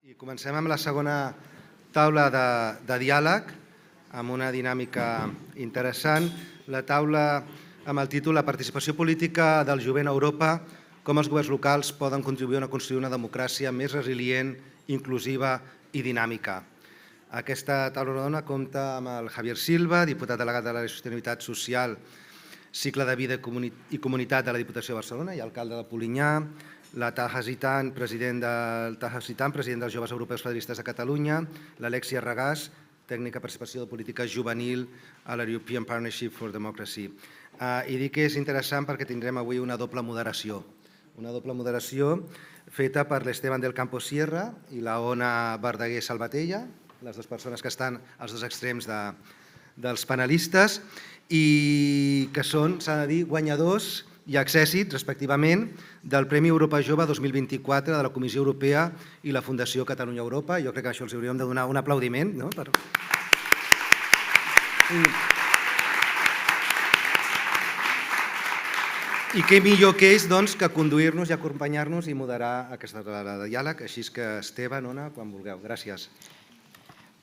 I comencem amb la segona taula de diàleg, amb una dinàmica interessant. La taula amb el títol La participació política del jovent a Europa, com els governs locals poden contribuir a construir una democràcia més resilient, inclusiva i dinàmica. Aquesta taula rodona compta amb el Javier Silva, diputat delegat de l'Àrea de Sostenibilitat Social, Cicle de Vida i Comunitat de la Diputació de Barcelona i alcalde de Polinyà, la Taha Zitan, president dels Joves Europeus Federalistes de Catalunya, l'Alexia Regàs, tècnica participació de política juvenil a la European Partnership for Democracy. I dic que és interessant perquè tindrem avui una doble moderació. Una doble moderació feta per l'Esteban del Campo Sierra i la Ona Verdaguer Salvatella, les dues persones que estan als dos extrems dels panelistes i que són, s'ha de dir, guanyadors i accèssits, respectivament, del Premi Europa Jove 2024 de la Comissió Europea i la Fundació Catalunya Europa. Jo crec que això els hauríem de donar un aplaudiment. I què millor que ells que conduir-nos i acompanyar-nos i moderar aquesta taula de diàleg. Així que, Esteban, Ona, quan vulgueu. Gràcies.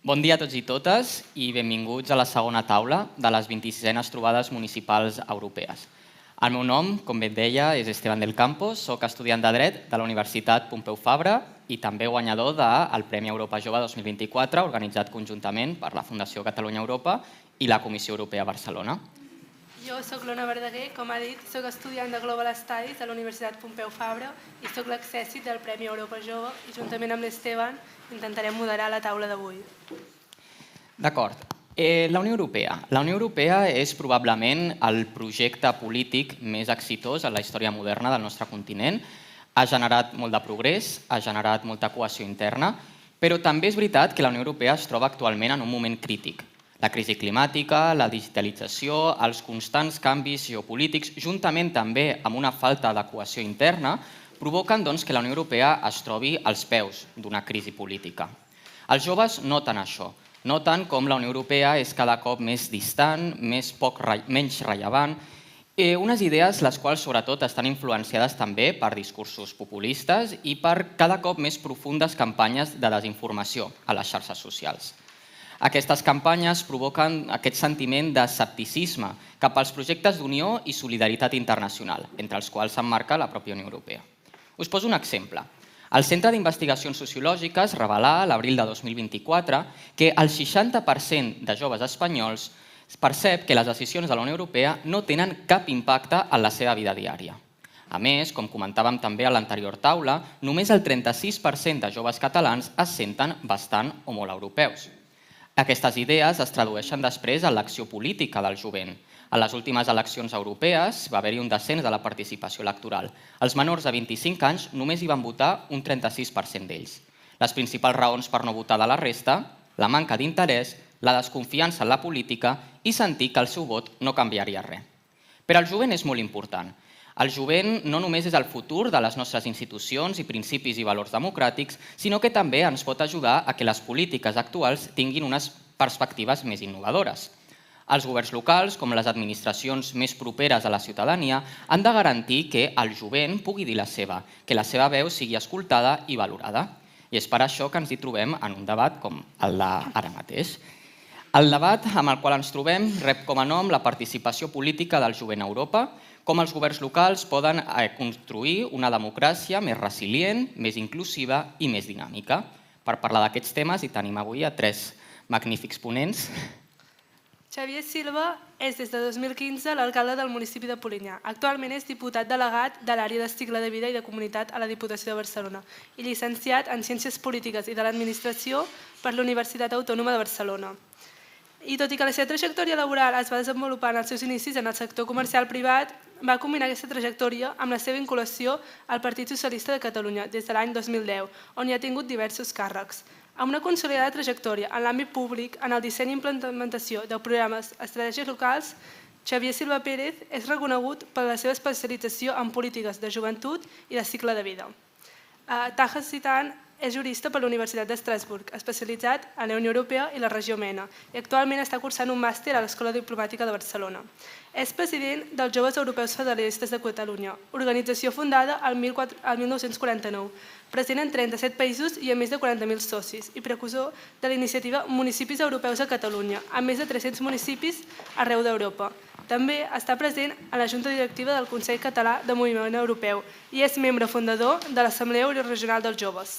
Bon dia a tots i totes i benvinguts a la segona taula de les 26enes trobades municipals europees. El meu nom, com bé et deia, és Esteban del Campo, soc estudiant de Dret de la Universitat Pompeu Fabra i també guanyador del Premi Europa Jove 2024, organitzat conjuntament per la Fundació Catalunya Europa i la Comissió Europea Barcelona. Jo soc l'Ona Verdaguer, com ha dit, soc estudiant de Global Studies a la Universitat Pompeu Fabra i soc l'accèssit del Premi Europa Jove i juntament amb l'Esteban intentarem moderar la taula d'avui. D'acord. La Unió Europea. La Unió Europea és probablement el projecte polític més exitós en la història moderna del nostre continent. Ha generat molt de progrés, ha generat molta cohesió interna, però també és veritat que la Unió Europea es troba actualment en un moment crític. La crisi climàtica, la digitalització, els constants canvis geopolítics, juntament també amb una falta de cohesió interna, provoquen que la Unió Europea es trobi als peus d'una crisi política. Els joves noten això. Noten com la Unió Europea és cada cop més distant, menys rellevant, unes idees les quals sobretot estan influenciades també per discursos populistes i per cada cop més profundes campanyes de desinformació a les xarxes socials. Aquestes campanyes provoquen aquest sentiment d'escepticisme cap als projectes d'unió i solidaritat internacional, entre els quals s'emmarca la pròpia Unió Europea. Us poso un exemple. El Centre d'Investigacions Sociològiques revelà a l'abril de 2024 que el 60% de joves espanyols percep que les decisions de la Unió Europea no tenen cap impacte en la seva vida diària. A més, com comentàvem també a l'anterior taula, només el 36% de joves catalans es senten bastant o molt europeus. Aquestes idees es tradueixen després en l'acció política del jovent. A les últimes eleccions europees va haver-hi un descens de la participació electoral. Els menors de 25 anys només hi van votar un 36% d'ells. Les principals raons per no votar de la resta, la manca d'interès, la desconfiança en la política i sentir que el seu vot no canviaria res. Per al jovent és molt important. El jovent no només és el futur de les nostres institucions i principis i valors democràtics, sinó que també ens pot ajudar a que les polítiques actuals tinguin unes perspectives més innovadores. Els governs locals, com les administracions més properes a la ciutadania, han de garantir que el jovent pugui dir la seva, que la seva veu sigui escoltada i valorada. I és per això que ens hi trobem en un debat com el d'ara mateix. El debat amb el qual ens trobem rep com a nom la participació política del jovent a Europa, com els governs locals poden construir una democràcia més resilient, més inclusiva i més dinàmica. Per parlar d'aquests temes hi tenim avui a tres magnífics ponents. Xavier Silva és des de 2015 l'alcalde del municipi de Polinyà. Actualment és diputat delegat de l'àrea de cicle de vida i de comunitat a la Diputació de Barcelona i llicenciat en Ciències Polítiques i de l'Administració per la Universitat Autònoma de Barcelona. I tot i que la seva trajectòria laboral es va desenvolupar en els seus inicis en el sector comercial privat, va combinar aquesta trajectòria amb la seva vinculació al Partit Socialista de Catalunya des de l'any 2010, on hi ha tingut diversos càrrecs. Amb una consolidada trajectòria en l'àmbit públic, en el disseny i implementació de programes estratègics locals, Xavier Silva Pérez és reconegut per la seva especialització en polítiques de joventut i de cicle de vida. Taha Zitan és jurista per la Universitat d'Estrasburg, especialitzat en la Unió Europea i la regió MENA, i actualment està cursant un màster a l'Escola Diplomàtica de Barcelona. És president dels Joves Europeus Federalistes de Catalunya, organització fundada el 1949, present en 37 països i amb més de 40.000 socis, i precursor de la iniciativa Municipis Europeus a Catalunya, amb més de 300 municipis arreu d'Europa. També està present a la Junta Directiva del Consell Català de Moviment Europeu i és membre fundador de l'Assemblea Euroregional dels Joves.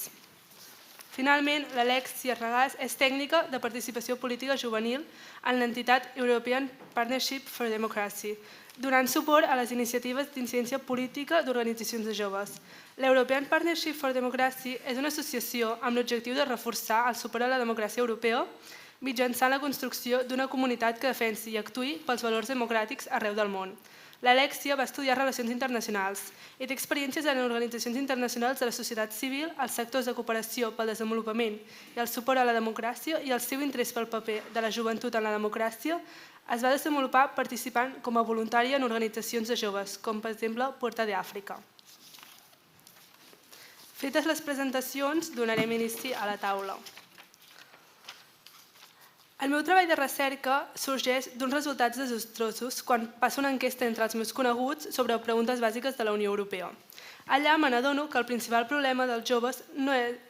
Finalment, l'Alexia Regàs és tècnica de participació política juvenil en l'entitat European Partnership for Democracy, donant suport a les iniciatives d'incidència política d'organitzacions de joves. L'European Partnership for Democracy és una associació amb l'objectiu de reforçar el suport a la democràcia europea mitjançant la construcció d'una comunitat que defensi i actuï pels valors democràtics arreu del món. L'Alexia va estudiar Relacions Internacionals i té experiències en organitzacions internacionals de la societat civil, els sectors de cooperació pel desenvolupament i el suport a la democràcia, i el seu interès pel paper de la joventut en la democràcia es va desenvolupar participant com a voluntària en organitzacions de joves, com per exemple Puerta de Àfrica. Fetes les presentacions, donarem inici a la taula. El meu treball de recerca sorgeix d'uns resultats desastrosos quan passa una enquesta entre els meus coneguts sobre preguntes bàsiques de la Unió Europea. Allà me n'adono que el principal problema dels joves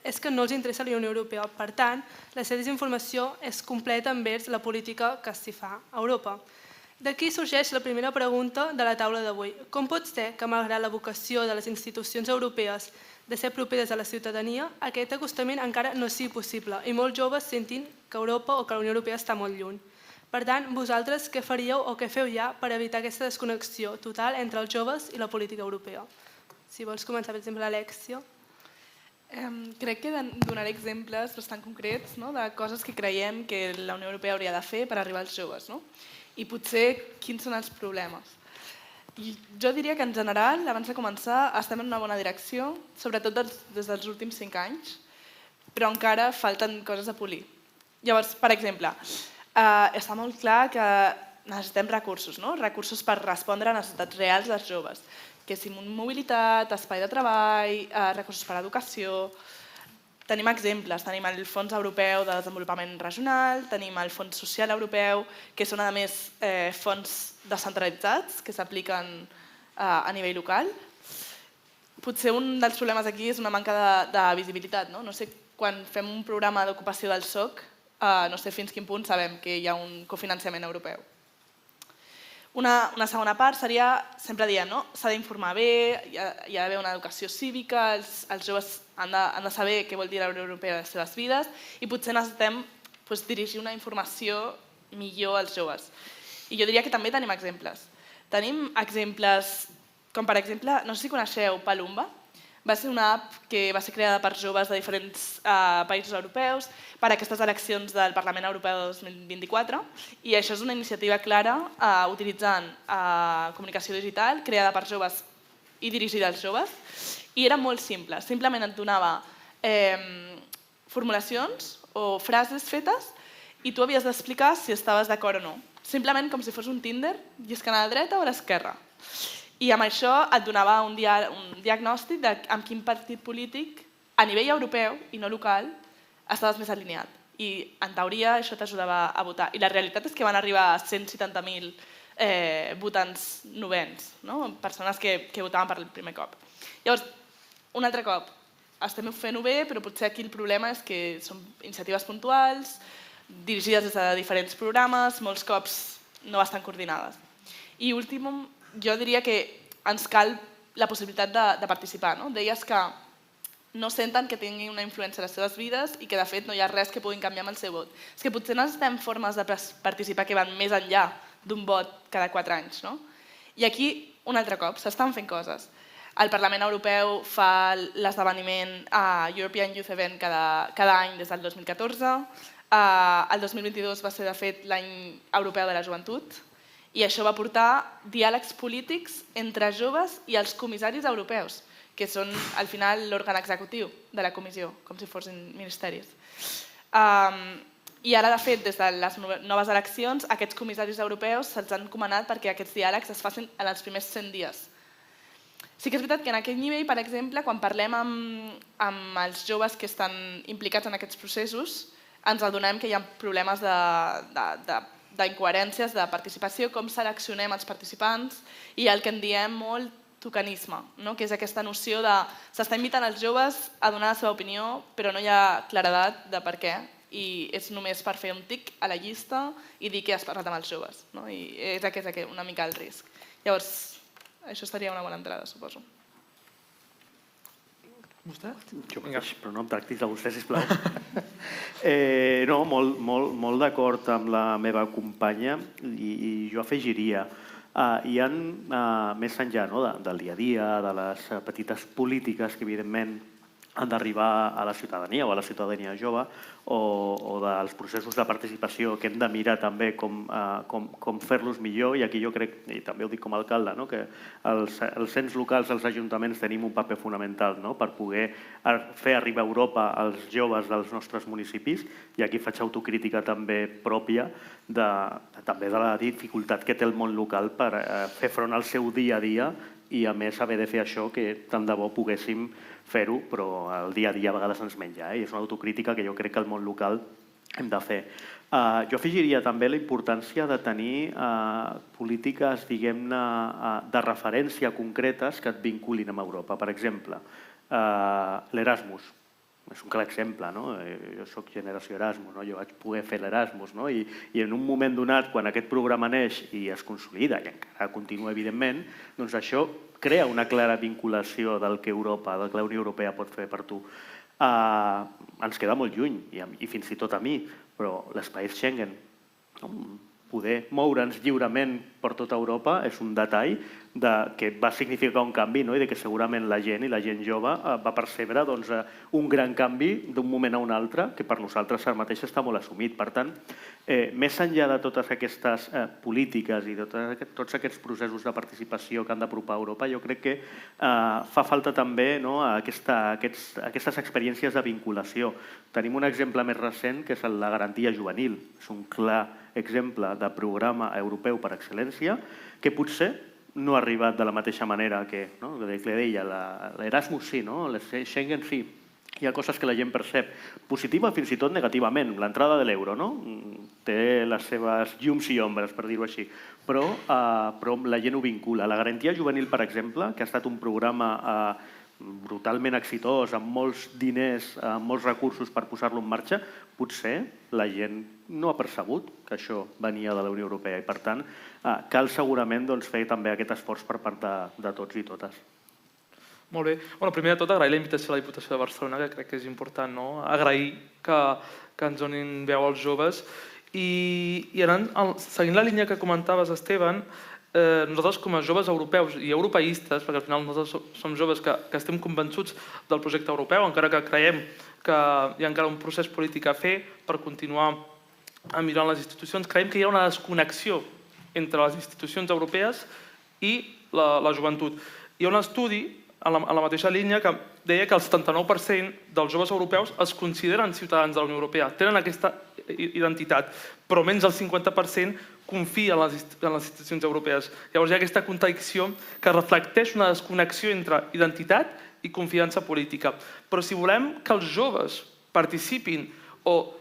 és que no els interessa la Unió Europea. Per tant, la seva desinformació és completa envers la política que s'hi fa a Europa. D'aquí sorgeix la primera pregunta de la taula d'avui. Com pot ser que, malgrat la vocació de les institucions europees de ser properes a la ciutadania, aquest acostament encara no sigui possible i molts joves sentin que Europa o que la Unió Europea està molt lluny? Per tant, vosaltres què faríeu o què feu ja per evitar aquesta desconnexió total entre els joves i la política europea? Si vols començar, per exemple, Alexia. Crec que donaré exemples bastant concrets de coses que creiem que la Unió Europea hauria de fer per arribar als joves. I potser quins són els problemes. Jo diria que en general, abans de començar, estem en una bona direcció, sobretot des dels últims 5 anys, però encara falten coses a polir. Llavors, per exemple, està molt clar que necessitem recursos, recursos per respondre a necessitats reals dels joves, que si mobilitat, espai de treball, recursos per a educació. Tenim exemples, tenim el Fons Europeu de Desenvolupament Regional, tenim el Fons Social Europeu, que són a més fons descentralitzats que s'apliquen a nivell local. Potser un dels problemes aquí és una manca de visibilitat. No sé, quan fem un programa d'ocupació del SOC, no sé fins quin punt sabem que hi ha un cofinançament europeu. Una segona part seria, sempre dient, s'ha d'informar bé, hi ha d'haver una educació cívica, els joves han de saber què vol dir la Unió Europea a les seves vides i potser necessitem dirigir una informació millor als joves. I jo diria que també tenim exemples. Tenim exemples com, per exemple, no sé si coneixeu Palumba. Va ser una app que va ser creada per joves de diferents països europeus per a aquestes eleccions del Parlament Europeu de 2024 i això és una iniciativa clara utilitzant comunicació digital creada per joves i dirigida als joves i era molt simple. Simplement et donava formulacions o frases fetes i tu havies d'explicar si estaves d'acord o no. Simplement com si fos un Tinder, lliscant a la dreta o a l'esquerra. I amb això et donava un diagnòstic de amb quin partit polític a nivell europeu i no local estaves més alineat. I en teoria això t'ajudava a votar. I la realitat és que van arribar a 170.000 votants novens, persones que votaven per el primer cop. Llavors, un altre cop, estem fent-ho bé, però potser aquí el problema és que són iniciatives puntuals, dirigides des de diferents programes, molts cops no estan coordinades. I últim, jo diria que ens cal la possibilitat de participar. Deies que no senten que tinguin una influència a les seves vides i que de fet no hi ha res que puguin canviar amb el seu vot. És que potser necessitem formes de participar que van més enllà d'un vot cada 4 anys. I aquí, un altre cop, s'estan fent coses. El Parlament Europeu fa l'esdeveniment European Youth Event cada any des del 2014. El 2022 va ser, de fet, l'any europeu de la joventut. I això va portar diàlegs polítics entre joves i els comissaris europeus, que són, al final, l'òrgan executiu de la comissió, com si fossin ministeris. I ara, de fet, des de les noves eleccions, aquests comissaris europeus se'ls han encomanat perquè aquests diàlegs es facin en els primers 100 dies. Sí que és veritat que en aquest nivell, per exemple, quan parlem amb els joves que estan implicats en aquests processos, ens adonem que hi ha problemes d'incoherències de participació, com seleccionem els participants, i el que en diem molt tokenisme, que és aquesta noció de s'està invitant els joves a donar la seva opinió, però no hi ha claredat de per què, i és només per fer un tic a la llista i dir que has parlat amb els joves. I és aquest una mica el risc. Llavors, això seria una bona entrada, suposo. Vostè? Jo mateix, però no em tractis de vostè, sisplau. No, molt d'acord amb la meva companya i jo afegiria. Hi ha, més enllà del dia a dia, de les petites polítiques que evidentment han d'arribar a la ciutadania o a la ciutadania jove o dels processos de participació que hem de mirar també com fer-los millor, i aquí jo crec, i també ho dic com a alcalde, que els ens locals, els ajuntaments tenim un paper fonamental per poder fer arribar a Europa els joves dels nostres municipis, i aquí faig autocrítica també pròpia també de la dificultat que té el món local per fer front al seu dia a dia i a més haver de fer això que tant de bo poguéssim fer-ho, però el dia a dia a vegades ens menja, i és una autocrítica que jo crec que al món local hem de fer. Jo afegiria també la importància de tenir polítiques, diguem-ne, de referència concretes que et vinculin amb Europa. Per exemple, l'Erasmus. És un clar exemple, no? Jo soc generació Erasmus, jo vaig poder fer l'Erasmus, i en un moment donat, quan aquest programa neix i es consolida, i encara continua evidentment, doncs això crea una clara vinculació del que Europa, del que la Unió Europea pot fer per tu. Ens queda molt lluny, i fins i tot a mi, però l'espai Schengen, poder moure'ns lliurement per tota Europa és un detall que va significar un canvi, i que segurament la gent i la gent jove va percebre un gran canvi d'un moment a un altre que per nosaltres ara mateix està molt assumit. Per tant, més enllà de totes aquestes polítiques i de tots aquests processos de participació que han d'apropar a Europa, jo crec que fa falta també aquestes experiències de vinculació. Tenim un exemple més recent que és la garantia juvenil. És un clar exemple de programa europeu per excel·lència que potser no ha arribat de la mateixa manera que li deia, l'Erasmus sí, Schengen sí. Hi ha coses que la gent percep positiva, fins i tot negativament. L'entrada de l'euro té les seves llums i ombres, per dir-ho així, però la gent ho vincula. La garantia juvenil, per exemple, que ha estat un programa brutalment exitós, amb molts diners, amb molts recursos per posar-lo en marxa, potser la gent no ha percebut que això venia de la Unió Europea, i per tant cal segurament fer també aquest esforç per part de tots i totes. Molt bé. Primer de tot, agrair la invitació a la Diputació de Barcelona, que crec que és important, agrair que ens donin veu als joves. I seguint la línia que comentaves, Esteban, nosaltres com a joves europeus i europeistes, perquè al final nosaltres som joves que estem convençuts del projecte europeu, encara que creiem que hi ha encara un procés polític a fer per continuar millorant les institucions, creiem que hi ha una desconnexió entre les institucions europees i la joventut. Hi ha un estudi a la mateixa línia que deia que el 79% dels joves europeus es consideren ciutadans de la Unió Europea, tenen aquesta identitat, però menys del 50% confia en les institucions europees. Llavors hi ha aquesta contradicció que reflecteix una desconnexió entre identitat i confiança política. Però si volem que els joves participin o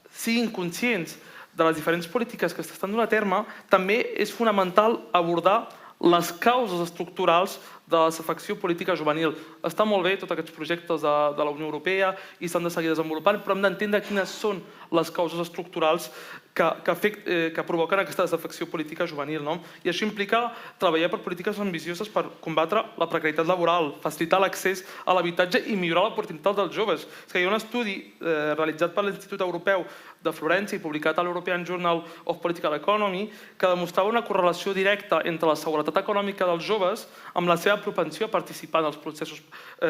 siguin conscients de les diferents polítiques que s'estan donant a terme, també és fonamental abordar les causes estructurals de la desafecció política juvenil. Està molt bé tots aquests projectes de la Unió Europea i s'han de seguir desenvolupant, però hem d'entendre quines són les causes estructurals que provoquen aquesta desafecció política juvenil. I això implica treballar per polítiques ambicioses per combatre la precarietat laboral, facilitar l'accés a l'habitatge i millorar l'oportunitat dels joves. Hi ha un estudi realitzat per l'Institut Europeu de Florència i publicat a l'European Journal of Political Economy que demostrava una correlació directa entre la seguretat econòmica dels joves amb la seva propensió a participar en els processos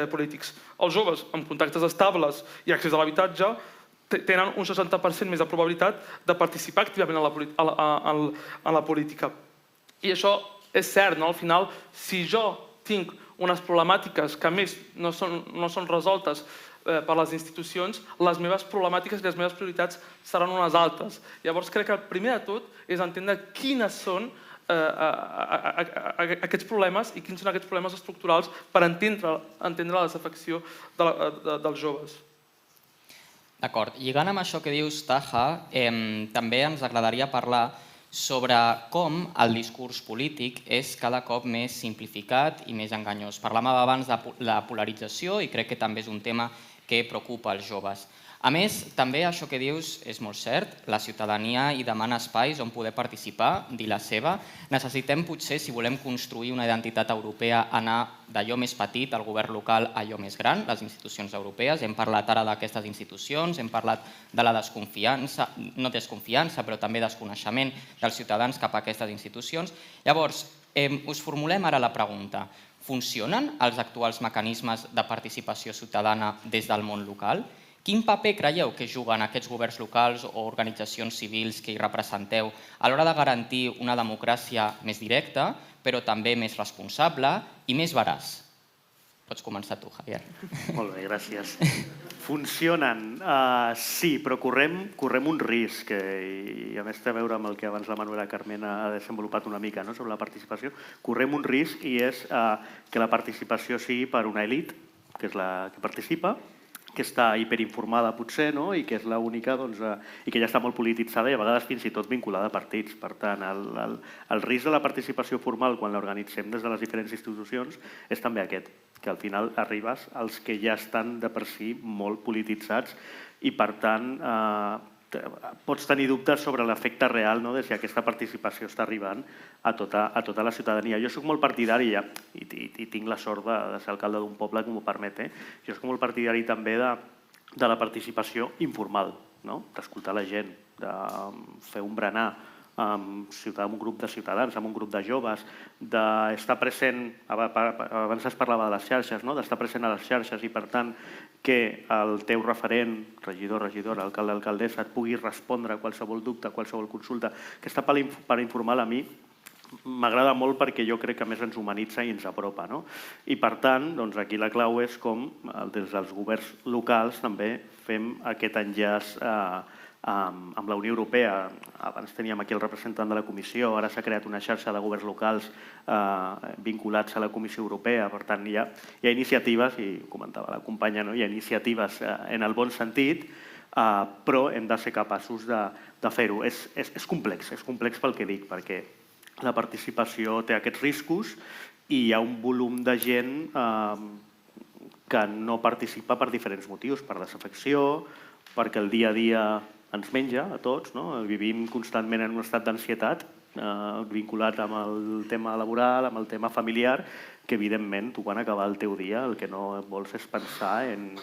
polítics. Els joves amb contactes estables i accés a l'habitatge tenen un 60% més de probabilitat de participar activament en la política. I això és cert, al final, si jo tinc unes problemàtiques que a més no són resoltes per les institucions, les meves problemàtiques i les meves prioritats seran unes altres. Llavors crec que el primer de tot és entendre quines són aquests problemes i quins són aquests problemes estructurals per entendre la desafecció dels joves. D'acord. Lligant amb això que dius, Taha, també ens agradaria parlar sobre com el discurs polític és cada cop més simplificat i més enganyós. Parlàvem abans de la polarització i crec que també és un tema que preocupa els joves. A més, també això que dius és molt cert, la ciutadania hi demana espais on poder participar, dir la seva. Necessitem potser, si volem construir una identitat europea, anar d'allò més petit, al govern local, a allò més gran, les institucions europees. Hem parlat ara d'aquestes institucions, hem parlat de la desconfiança, no desconfiança, però també desconeixement dels ciutadans cap a aquestes institucions. Llavors, us formulem ara la pregunta. Funcionen els actuals mecanismes de participació ciutadana des del món local? Quin paper creieu que juguen aquests governs locals o organitzacions civils que hi representeu a l'hora de garantir una democràcia més directa, però també més responsable i més veraç? Pots començar tu, Javier. Molt bé, gràcies. Funcionen? Sí, però correm un risc, i a més té a veure amb el que abans la Manuela Carmen ha desenvolupat una mica sobre la participació. Correm un risc i és que la participació sigui per una elit, que és la que participa, que està hiperinformada potser, i que és l'única, i que ja està molt polititzada i a vegades fins i tot vinculada a partits. Per tant, el risc de la participació formal quan l'organitzem des de les diferents institucions és també aquest, que al final arribes als que ja estan de per si molt polititzats i per tant pots tenir dubtes sobre l'efecte real de si aquesta participació està arribant a tota la ciutadania. Jo soc molt partidari, i tinc la sort de ser alcalde d'un poble que m'ho permet, jo soc molt partidari també de la participació informal, d'escoltar la gent, de fer un berenar amb un grup de ciutadans, amb un grup de joves, d'estar present, abans es parlava de les xarxes, d'estar present a les xarxes i per tant que el teu referent, regidor, regidora, alcalde, alcaldessa, et pugui respondre a qualsevol dubte, a qualsevol consulta. Aquesta part informal a mi m'agrada molt perquè jo crec que a més ens humanitza i ens apropa. I per tant, aquí la clau és com des dels governs locals també fem aquest enllaç amb la Unió Europea. Abans teníem aquí el representant de la Comissió, ara s'ha creat una xarxa de governs locals vinculats a la Comissió Europea. Per tant, hi ha iniciatives, i ho comentava la companya, hi ha iniciatives en el bon sentit, però hem de ser capaços de fer-ho. És complex pel que dic, perquè la participació té aquests riscos i hi ha un volum de gent que no participa per diferents motius, per desafecció, perquè el dia a dia ens menja a tots, vivim constantment en un estat d'ansietat vinculat amb el tema laboral, amb el tema familiar, que evidentment tu quan acabar el teu dia el que no vols és pensar en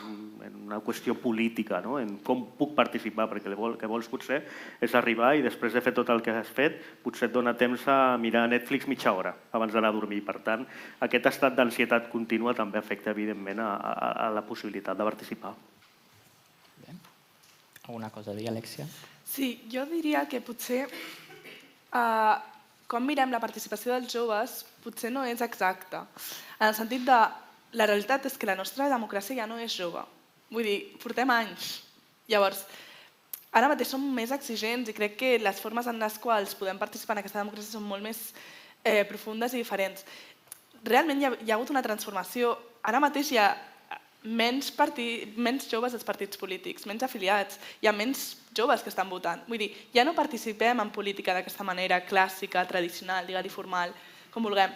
una qüestió política, en com puc participar, perquè el que vols potser és arribar i després de fer tot el que has fet potser et dona temps a mirar Netflix mitja hora abans d'anar a dormir. Per tant, aquest estat d'ansietat contínua també afecta evidentment a la possibilitat de participar. Alguna cosa a dir, Alexia? Sí, jo diria que potser com mirem la participació dels joves potser no és exacta. En el sentit de la realitat és que la nostra democràcia ja no és jove. Vull dir, portem anys. Llavors, ara mateix som més exigents i crec que les formes en les quals podem participar en aquesta democràcia són molt més profundes i diferents. Realment hi ha hagut una transformació. Ara mateix hi ha menys joves als partits polítics, menys afiliats, hi ha menys joves que estan votant. Vull dir, ja no participem en política d'aquesta manera clàssica, tradicional, digue-li formal, com vulguem.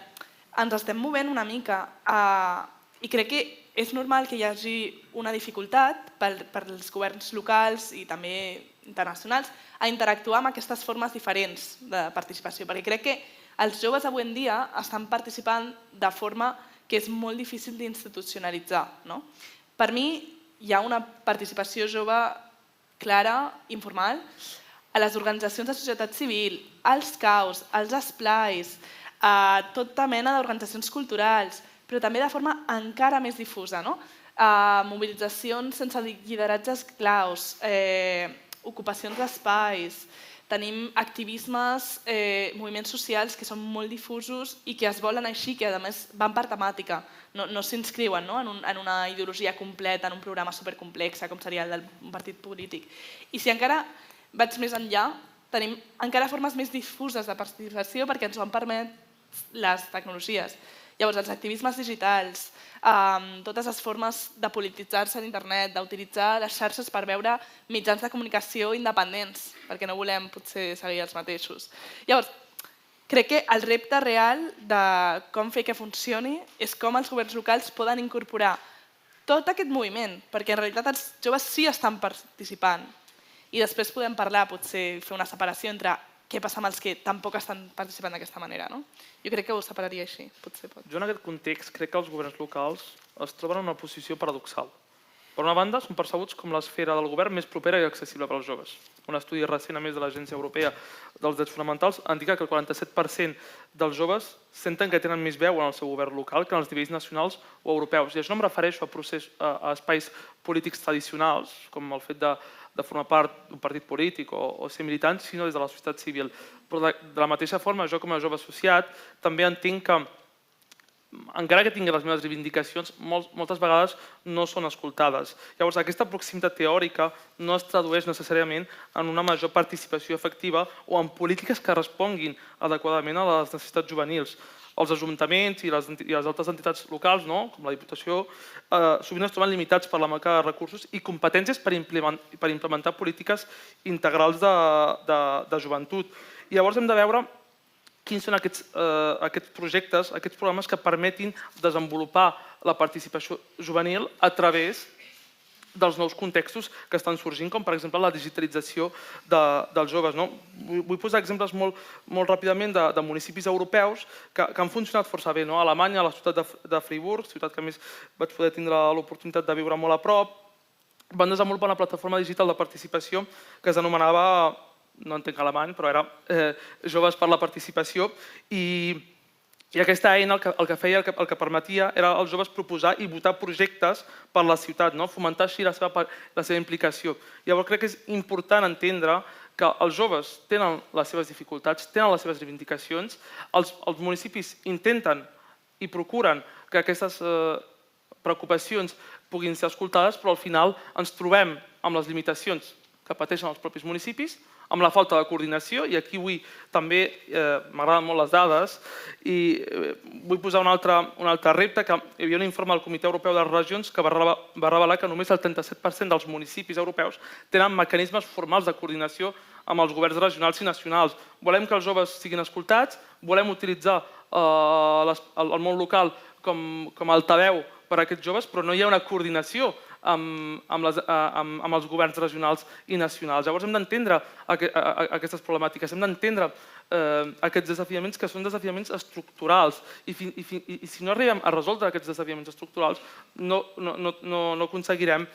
Ens estem movent una mica i crec que és normal que hi hagi una dificultat per als governs locals i també internacionals a interactuar amb aquestes formes diferents de participació, perquè crec que els joves avui en dia estan participant de forma que és molt difícil d'institucionalitzar. Per mi hi ha una participació jove clara, informal, a les organitzacions de societat civil, als CAUs, als esplais, a tota mena d'organitzacions culturals, però també de forma encara més difusa. Mobilitzacions sense lideratges claus, ocupacions d'espais, tenim activismes, moviments socials que són molt difusos i que es volen així, que a més van per temàtica, no s'inscriuen en una ideologia completa, en un programa supercomplex, com seria el del partit polític. I si encara vaig més enllà, tenim encara formes més difuses de participació perquè ens ho han permès les tecnologies. Llavors, els activismes digitals, totes les formes de polititzar-se en internet, d'utilitzar les xarxes per veure mitjans de comunicació independents, perquè no volem potser seguir els mateixos. Llavors, crec que el repte real de com fer que funcioni és com els governs locals poden incorporar tot aquest moviment, perquè en realitat els joves sí estan participant. I després podem parlar, potser fer una separació entre què passa amb els que tampoc estan participant d'aquesta manera. Jo crec que ho separaria així, potser pot. Jo en aquest context crec que els governs locals es troben en una posició paradoxal. Per una banda, són percebuts com l'esfera del govern més propera i accessible per als joves. Un estudi recent, a més de l'Agència Europea dels Drets Fonamentals, indica que el 47% dels joves senten que tenen més veu en el seu govern local que en els nivells nacionals o europeus. I això no em refereixo a espais polítics tradicionals, com el fet de formar part d'un partit polític o ser militant, sinó des de la societat civil. Però de la mateixa forma, jo com a jove associat també entenc que, encara que tingui les meves reivindicacions, moltes vegades no són escoltades. Llavors, aquesta proximitat teòrica no es tradueix necessàriament en una major participació efectiva o en polítiques que responguin adequadament a les necessitats juvenils. Els ajuntaments i les altres entitats locals, com la Diputació, sovint es troben limitats per la manca de recursos i competències per implementar polítiques integrals de joventut. I llavors hem de veure quins són aquests projectes, aquests programes que permetin desenvolupar la participació juvenil a través dels nous contextos que estan sorgint, com per exemple la digitalització dels joves. Vull posar exemples molt ràpidament de municipis europeus que han funcionat força bé. A Alemanya, a la ciutat de Friburg, ciutat que a més vaig poder tindre l'oportunitat de viure molt a prop, van desenvolupar una plataforma digital de participació que es anomenava, no entenc alemany, però era Joves per la Participació, i aquesta eina el que feia, el que permetia, era als joves proposar i votar projectes per la ciutat, fomentar així la seva implicació. Llavors crec que és important entendre que els joves tenen les seves dificultats, tenen les seves reivindicacions, els municipis intenten i procuren que aquestes preocupacions puguin ser escoltades, però al final ens trobem amb les limitacions que pateixen els propis municipis, amb la falta de coordinació, i aquí avui també m'agraden molt les dades, i vull posar un altre repte, que hi havia un informe del Comitè Europeu de les Regions que va revelar que només el 37% dels municipis europeus tenen mecanismes formals de coordinació amb els governs regionals i nacionals. Volem que els joves siguin escoltats, volem utilitzar el món local com a altaveu per a aquests joves, però no hi ha una coordinació amb els governs regionals i nacionals. Llavors hem d'entendre aquestes problemàtiques, hem d'entendre aquests desafiaments que són desafiaments estructurals, i si no arribem a resoldre aquests desafiaments estructurals no aconseguirem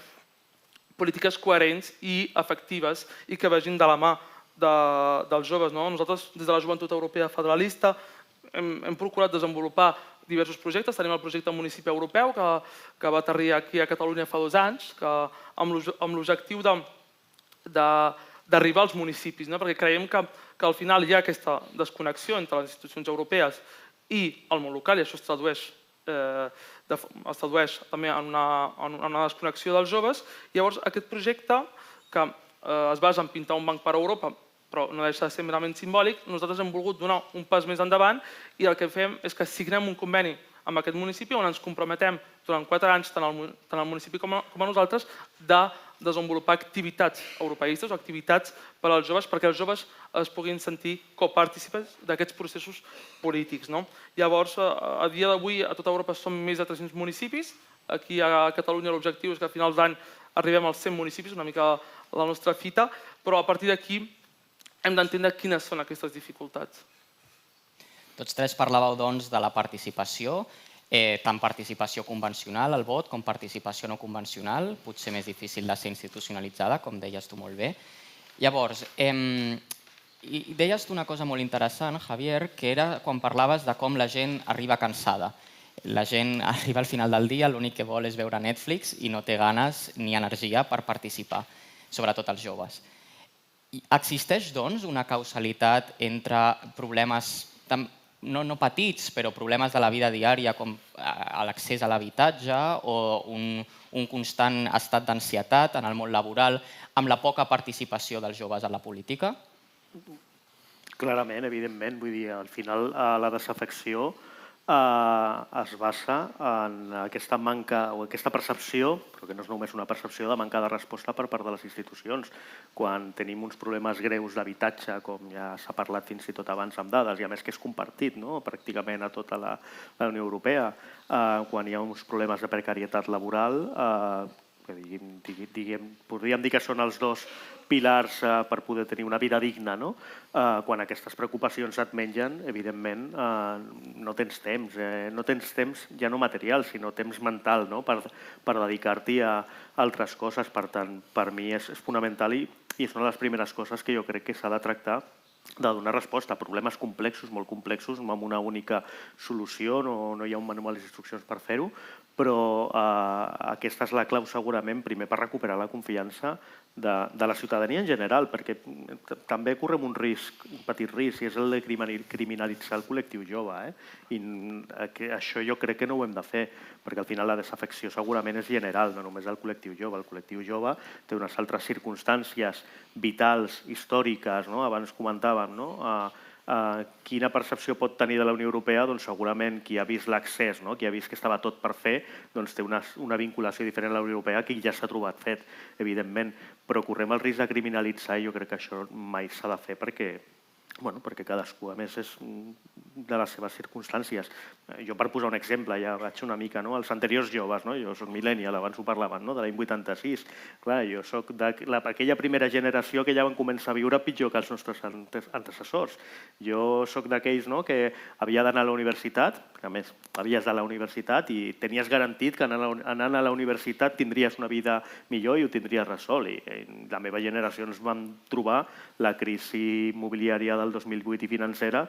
polítiques coherents i efectives i que vagin de la mà dels joves. Nosaltres, des de la Joventut Europea Federalista, hem procurat desenvolupar diversos projectes. Tenim el projecte Municipi Europeu, que va aterrir aquí a Catalunya fa 2 anys, amb l'objectiu d'arribar als municipis, perquè creiem que al final hi ha aquesta desconnexió entre les institucions europees i el món local, i això es tradueix també en una desconnexió dels joves. Llavors, aquest projecte, que es basa en pintar un banc per a Europa, però no deixa de ser merament simbòlic, nosaltres hem volgut donar un pas més endavant, i el que fem és que signem un conveni amb aquest municipi on ens comprometem durant 4 anys, tant el municipi com a nosaltres, de desenvolupar activitats europeistes o activitats per als joves, perquè els joves es puguin sentir copartícips d'aquests processos polítics. Llavors, a dia d'avui, a tota Europa som més de 300 municipis. Aquí a Catalunya l'objectiu és que a finals d'any arribem als 100 municipis, una mica la nostra fita, però a partir d'aquí hem d'entendre quines són aquestes dificultats. Tots tres parlàveu, doncs, de la participació, tant participació convencional al vot com participació no convencional, potser més difícil de ser institucionalitzada, com deies tu molt bé. Llavors, deies tu una cosa molt interessant, Javier, que era quan parlaves de com la gent arriba cansada. La gent arriba al final del dia, l'únic que vol és veure Netflix i no té ganes ni energia per participar, sobretot els joves. Existeix, doncs, una causalitat entre problemes no petits, però problemes de la vida diària, com l'accés a l'habitatge o un constant estat d'ansietat en el món laboral, amb la poca participació dels joves en la política? Clarament, evidentment. Vull dir, al final la desafecció es basa en aquesta manca o aquesta percepció, però que no és només una percepció, de manca de resposta per part de les institucions. Quan tenim uns problemes greus d'habitatge, com ja s'ha parlat fins i tot abans amb dades, i a més que és compartit pràcticament a tota la Unió Europea, quan hi ha uns problemes de precarietat laboral, podríem dir que són els dos pilars per poder tenir una vida digna, no? Quan aquestes preocupacions et mengen, evidentment, no tens temps. No tens temps ja no material, sinó temps mental, no? Per dedicar-t'hi a altres coses. Per tant, per mi és fonamental i és una de les primeres coses que jo crec que s'ha de tractar, de donar resposta a problemes complexos, molt complexos, no amb una única solució, no hi ha un manual d'instruccions per fer-ho, però aquesta és la clau segurament, primer per recuperar la confiança de la ciutadania en general, perquè també correm un petit risc, i és el de criminalitzar el col·lectiu jove. I això jo crec que no ho hem de fer, perquè al final la desafecció segurament és general, no només del col·lectiu jove. El col·lectiu jove té unes altres circumstàncies vitals, històriques, abans comentàvem, quina percepció pot tenir de la Unió Europea? Doncs segurament qui ha vist l'accés, qui ha vist que estava tot per fer, doncs té una vinculació diferent a la Unió Europea que ja s'ha trobat fet, evidentment, però correm el risc de criminalitzar i jo crec que això mai s'ha de fer perquè cadascú, a més, és de les seves circumstàncies. Jo, per posar un exemple, ja vaig una mica als anteriors joves, jo soc millennial, abans ho parlaven, de l'any 86. Clar, jo soc d'aquella primera generació que ja van començar a viure pitjor que els nostres antecessors. Jo soc d'aquells que havia d'anar a la universitat, que a més havies d'anar a la universitat i tenies garantit que anant a la universitat tindries una vida millor i ho tindries resolt. I la meva generació ens vam trobar la crisi immobiliària del 2008 i financera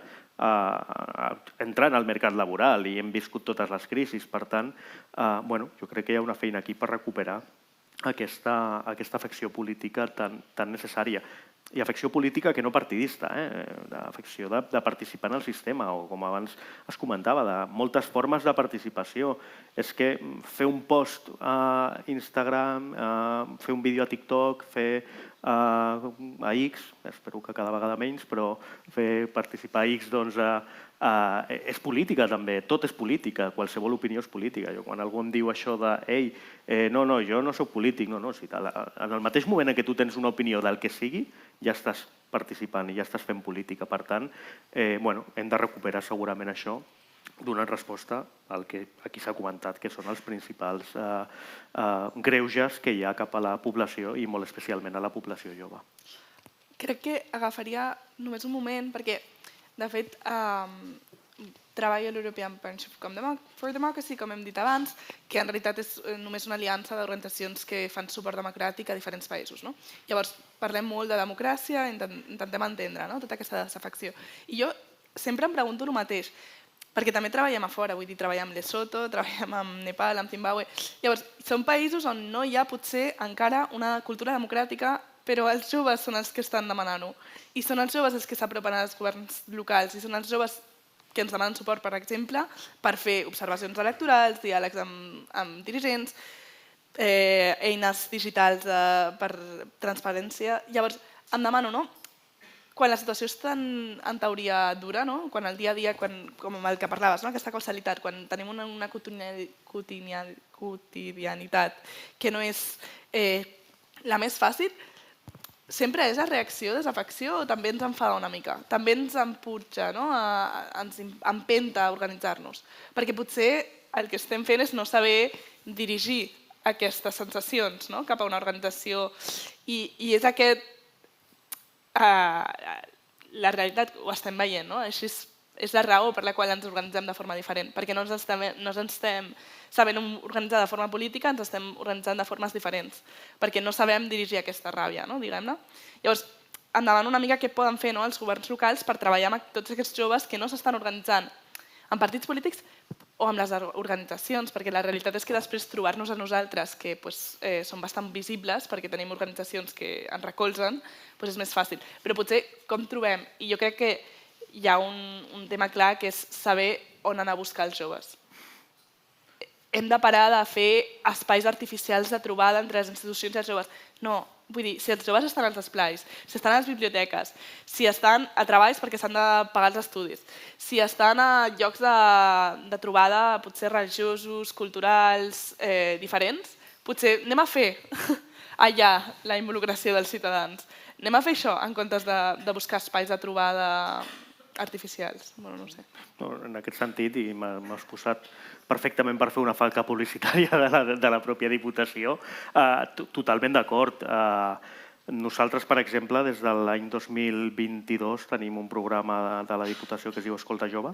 entrant al mercat laboral i hem viscut totes les crisis. Per tant, jo crec que hi ha una feina aquí per recuperar aquesta afecció política tan necessària. I afecció política que no partidista, afecció de participar en el sistema, o com abans es comentava, de moltes formes de participació. És que fer un post a Instagram, fer un vídeo a TikTok, fer a X, espero que cada vegada menys, però fer participar a X és política també, tot és política, qualsevol opinió és política. Quan algú em diu això de ei, no, jo no soc polític, no, en el mateix moment en què tu tens una opinió del que sigui, ja estàs participant i ja estàs fent política. Per tant, hem de recuperar segurament això, donant resposta al que aquí s'ha comentat, que són els principals greuges que hi ha cap a la població i molt especialment a la població jove. Crec que agafaria només un moment, perquè, de fet, treballo a l'European Partnership for Democracy, com hem dit abans, que en realitat és només una aliança d'organitzacions que fan suport democràtic a diferents països. Llavors, parlem molt de democràcia, intentem entendre tota aquesta desafecció. I jo sempre em pregunto el mateix, perquè també treballem a fora, vull dir, treballem amb Lesotho, treballem amb Nepal, amb Zimbabue. Llavors, són països on no hi ha potser encara una cultura democràtica, però els joves són els que estan demanant-ho. I són els joves els que s'apropen als governs locals, i són els joves que ens demanen suport, per exemple, per fer observacions electorals, diàlegs amb dirigents, eines digitals per transparència. Llavors, em demano, quan la situació és tan, en teoria, dura, quan el dia a dia, com el que parlaves, aquesta causalitat, quan tenim una quotidianitat que no és la més fàcil, sempre és la reacció, desafecció, o també ens enfada una mica? També ens empuja, ens empenta a organitzar-nos? Perquè potser el que estem fent és no saber dirigir aquestes sensacions cap a una organització, i és aquest la realitat, ho estem veient, així és la raó per la qual ens organitzem de forma diferent, perquè no ens estem sabent organitzar de forma política, ens estem organitzant de formes diferents, perquè no sabem dirigir aquesta ràbia, diguem-ne. Llavors, em demano una mica què poden fer els governs locals per treballar amb tots aquests joves que no s'estan organitzant en partits polítics o amb les organitzacions, perquè la realitat és que després trobar-nos a nosaltres, que són bastant visibles perquè tenim organitzacions que ens recolzen, és més fàcil. Però potser com trobem, i jo crec que hi ha un tema clar, que és saber on anar a buscar els joves. Hem de parar de fer espais artificials de trobada entre les institucions i els joves. No, Vull dir, si els joves estan als esplais, si estan a les biblioteques, si estan a treballs perquè s'han de pagar els estudis, si estan a llocs de trobada potser religiosos, culturals, diferents, potser anem a fer allà la involucració dels ciutadans. Anem a fer això en comptes de buscar espais de trobada artificials. Bueno, no ho sé. En aquest sentit, i m'has posat perfectament per fer una falca publicitària de la pròpia Diputació, totalment d'acord. Nosaltres, per exemple, des de l'any 2022 tenim un programa de la Diputació que es diu Escolta Jove,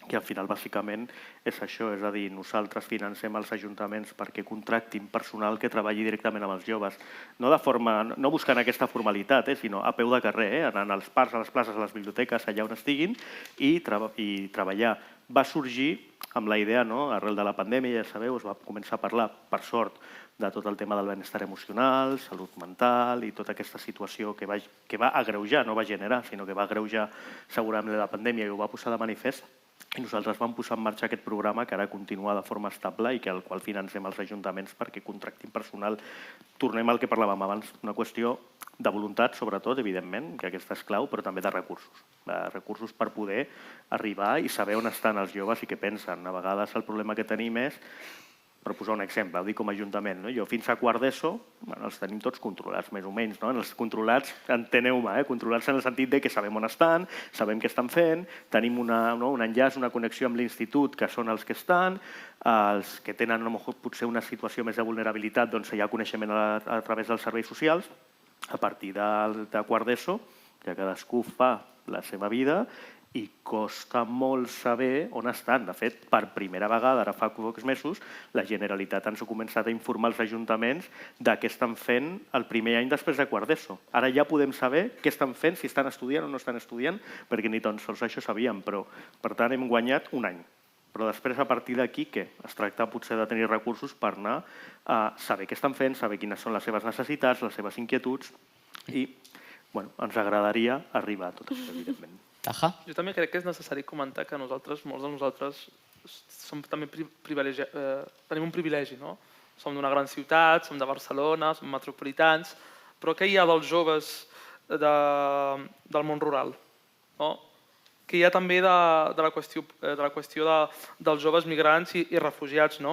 que al final bàsicament és això, és a dir, nosaltres financem els ajuntaments perquè contractin personal que treballi directament amb els joves, no buscant aquesta formalitat, sinó a peu de carrer, anant als parcs, a les places, a les biblioteques, allà on estiguin, i treballar. Va sorgir amb la idea, arrel de la pandèmia, ja sabeu, es va començar a parlar, per sort, de tot el tema del benestar emocional, salut mental i tota aquesta situació que va agreujar, no va generar, sinó que va agreujar segurament la pandèmia i ho va posar de manifest. I nosaltres vam posar en marxa aquest programa que ara continua de forma estable i al qual financem els ajuntaments perquè contractin personal. Tornem al que parlàvem abans, una qüestió de voluntat, sobretot, evidentment, que aquesta és clau, però també de recursos. Recursos per poder arribar i saber on estan els joves i què pensen. A vegades el problema que tenim és, per posar un exemple, ho dic com a ajuntament, jo fins a quart d'ESO els tenim tots controlats, més o menys. Els controlats, enteneu-me, controlats en el sentit que sabem on estan, sabem què estan fent, tenim un enllaç, una connexió amb l'institut, que són els que estan, els que tenen potser una situació més de vulnerabilitat, doncs hi ha coneixement a través dels serveis socials. A partir de quart d'ESO ja cadascú fa la seva vida i costa molt saber on estan. De fet, per primera vegada, ara fa pocs mesos, la Generalitat ens ha començat a informar als ajuntaments de què estan fent el primer any després de quart d'ESO. Ara ja podem saber què estan fent, si estan estudiant o no estan estudiant, perquè ni tan sols això sabíem, però per tant hem guanyat un any. Però després, a partir d'aquí, què? Es tracta potser de tenir recursos per anar a saber què estan fent, saber quines són les seves necessitats, les seves inquietuds i ens agradaria arribar a tot això, evidentment. Jo també crec que és necessari comentar que molts de nosaltres també tenim un privilegi, no? Som d'una gran ciutat, som de Barcelona, som metropolitans, però què hi ha dels joves del món rural? Què hi ha també de la qüestió dels joves migrants i refugiats?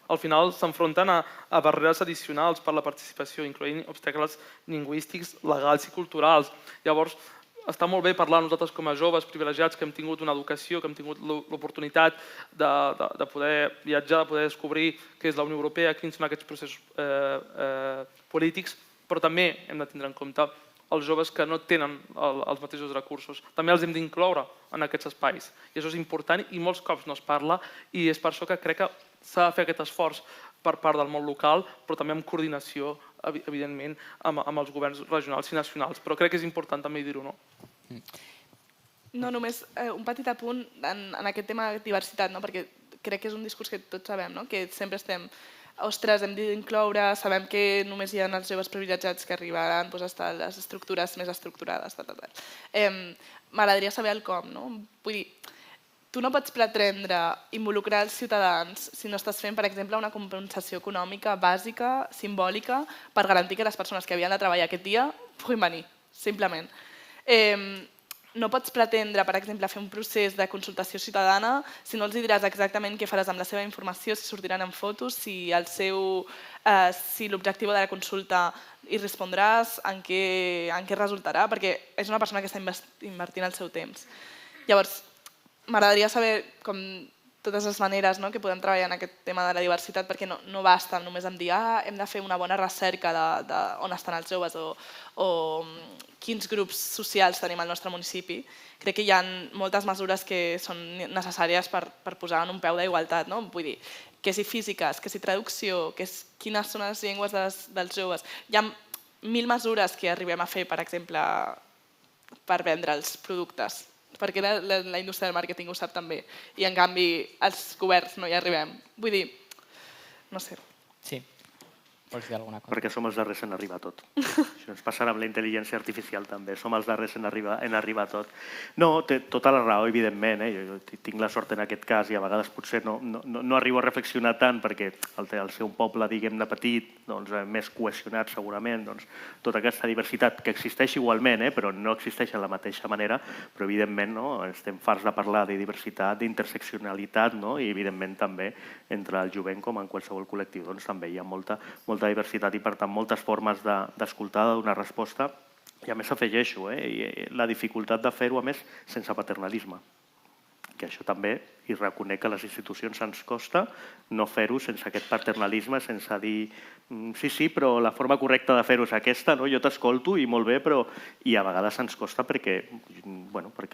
Al final s'enfronten a barreres addicionals per la participació, incloent obstacles lingüístics, legals i culturals. Llavors, està molt bé parlar nosaltres com a joves privilegiats que hem tingut una educació, que hem tingut l'oportunitat de poder viatjar, de poder descobrir què és la Unió Europea, quins són aquests processos polítics, però també hem de tindre en compte els joves que no tenen els mateixos recursos. També els hem d'incloure en aquests espais. I això és important i molts cops no es parla i és per això que crec que s'ha de fer aquest esforç per part del món local, però també amb coordinació, evidentment, amb els governs regionals i nacionals. Però crec que és important també dir-ho, no? No, només un petit apunt en aquest tema de diversitat, perquè crec que és un discurs que tots sabem, que sempre estem, ostres, hem d'incloure, sabem que només hi ha els joves privilegiats que arribaran a estar a les estructures més estructurades. M'agradaria saber el com, no? Vull dir, tu no pots pretendre involucrar els ciutadans si no estàs fent, per exemple, una compensació econòmica bàsica, simbòlica, per garantir que les persones que havien de treballar aquest dia puguin venir, simplement. No pots pretendre, per exemple, fer un procés de consultació ciutadana si no els diràs exactament què faràs amb la seva informació, si sortiran en fotos, si l'objectiu de la consulta hi respondràs, en què resultarà, perquè és una persona que està invertint el seu temps. Llavors, m'agradaria saber com totes les maneres que podem treballar en aquest tema de la diversitat, perquè no basta només en dir hem de fer una bona recerca d'on estan els joves o quins grups socials tenim al nostre municipi. Crec que hi ha moltes mesures que són necessàries per posar en un peu d'igualtat. Vull dir, que si físiques, que si traducció, quines són les llengües dels joves. Hi ha 1000 mesures que arribem a fer, per exemple, per vendre els productes, perquè la indústria del màrqueting ho sap també, i en canvi els governs no hi arribem. Vull dir, no sé. Sí. Vols dir alguna cosa? Perquè som els darrers en arribar a tot. Això ens passarà amb la intel·ligència artificial també, som els darrers en arribar a tot. No, té tota la raó, evidentment, jo tinc la sort en aquest cas i a vegades potser no arribo a reflexionar tant perquè al ser un poble, diguem-ne, petit, més cohesionat segurament, tota aquesta diversitat que existeix igualment, però no existeix de la mateixa manera, però evidentment estem farts de parlar de diversitat, d'interseccionalitat i evidentment també entre el jovent com en qualsevol col·lectiu també hi ha molta diversitat i per tant moltes formes d'escoltar, de donar resposta i a més afegeixo la dificultat de fer-ho a més sense paternalisme, que això també i reconec que a les institucions ens costa no fer-ho sense aquest paternalisme, sense dir sí, però la forma correcta de fer-ho és aquesta, jo t'escolto i molt bé, però i a vegades ens costa perquè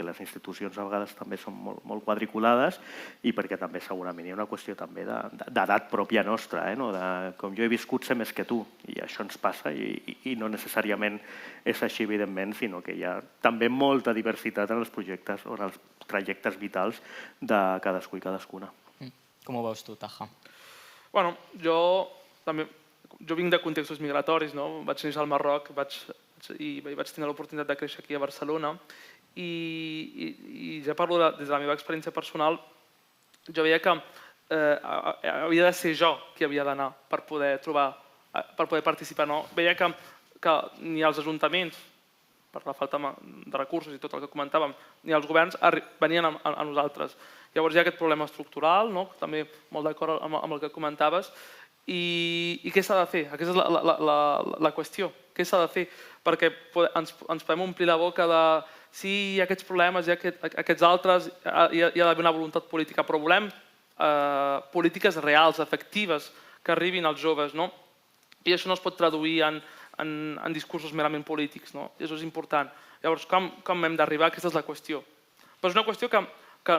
les institucions a vegades també són molt quadriculades i perquè també segurament hi ha una qüestió també d'edat pròpia nostra, com jo he viscut ser més que tu i això ens passa i no necessàriament és així evidentment, sinó que hi ha també molta diversitat en els projectes o en els trajectes vitals de cadascú i cadascuna. Com ho veus tu, Taha? Bueno, jo vinc de contextos migratoris, vaig néixer al Marroc i vaig tenir l'oportunitat de créixer aquí a Barcelona i ja parlo des de la meva experiència personal, jo veia que havia de ser jo qui havia d'anar per poder participar. Veia que ni els ajuntaments, per la falta de recursos i tot el que comentàvem, ni els governs venien a nosaltres. Llavors hi ha aquest problema estructural, també molt d'acord amb el que comentaves, i què s'ha de fer? Aquesta és la qüestió. Què s'ha de fer? Perquè ens podem omplir la boca de sí, hi ha aquests problemes, hi ha aquests altres, hi ha d'haver una voluntat política, però volem polítiques reals, efectives, que arribin als joves, i això no es pot traduir en discursos merament polítics, i això és important. Llavors, com hem d'arribar? Aquesta és la qüestió. Però és una qüestió que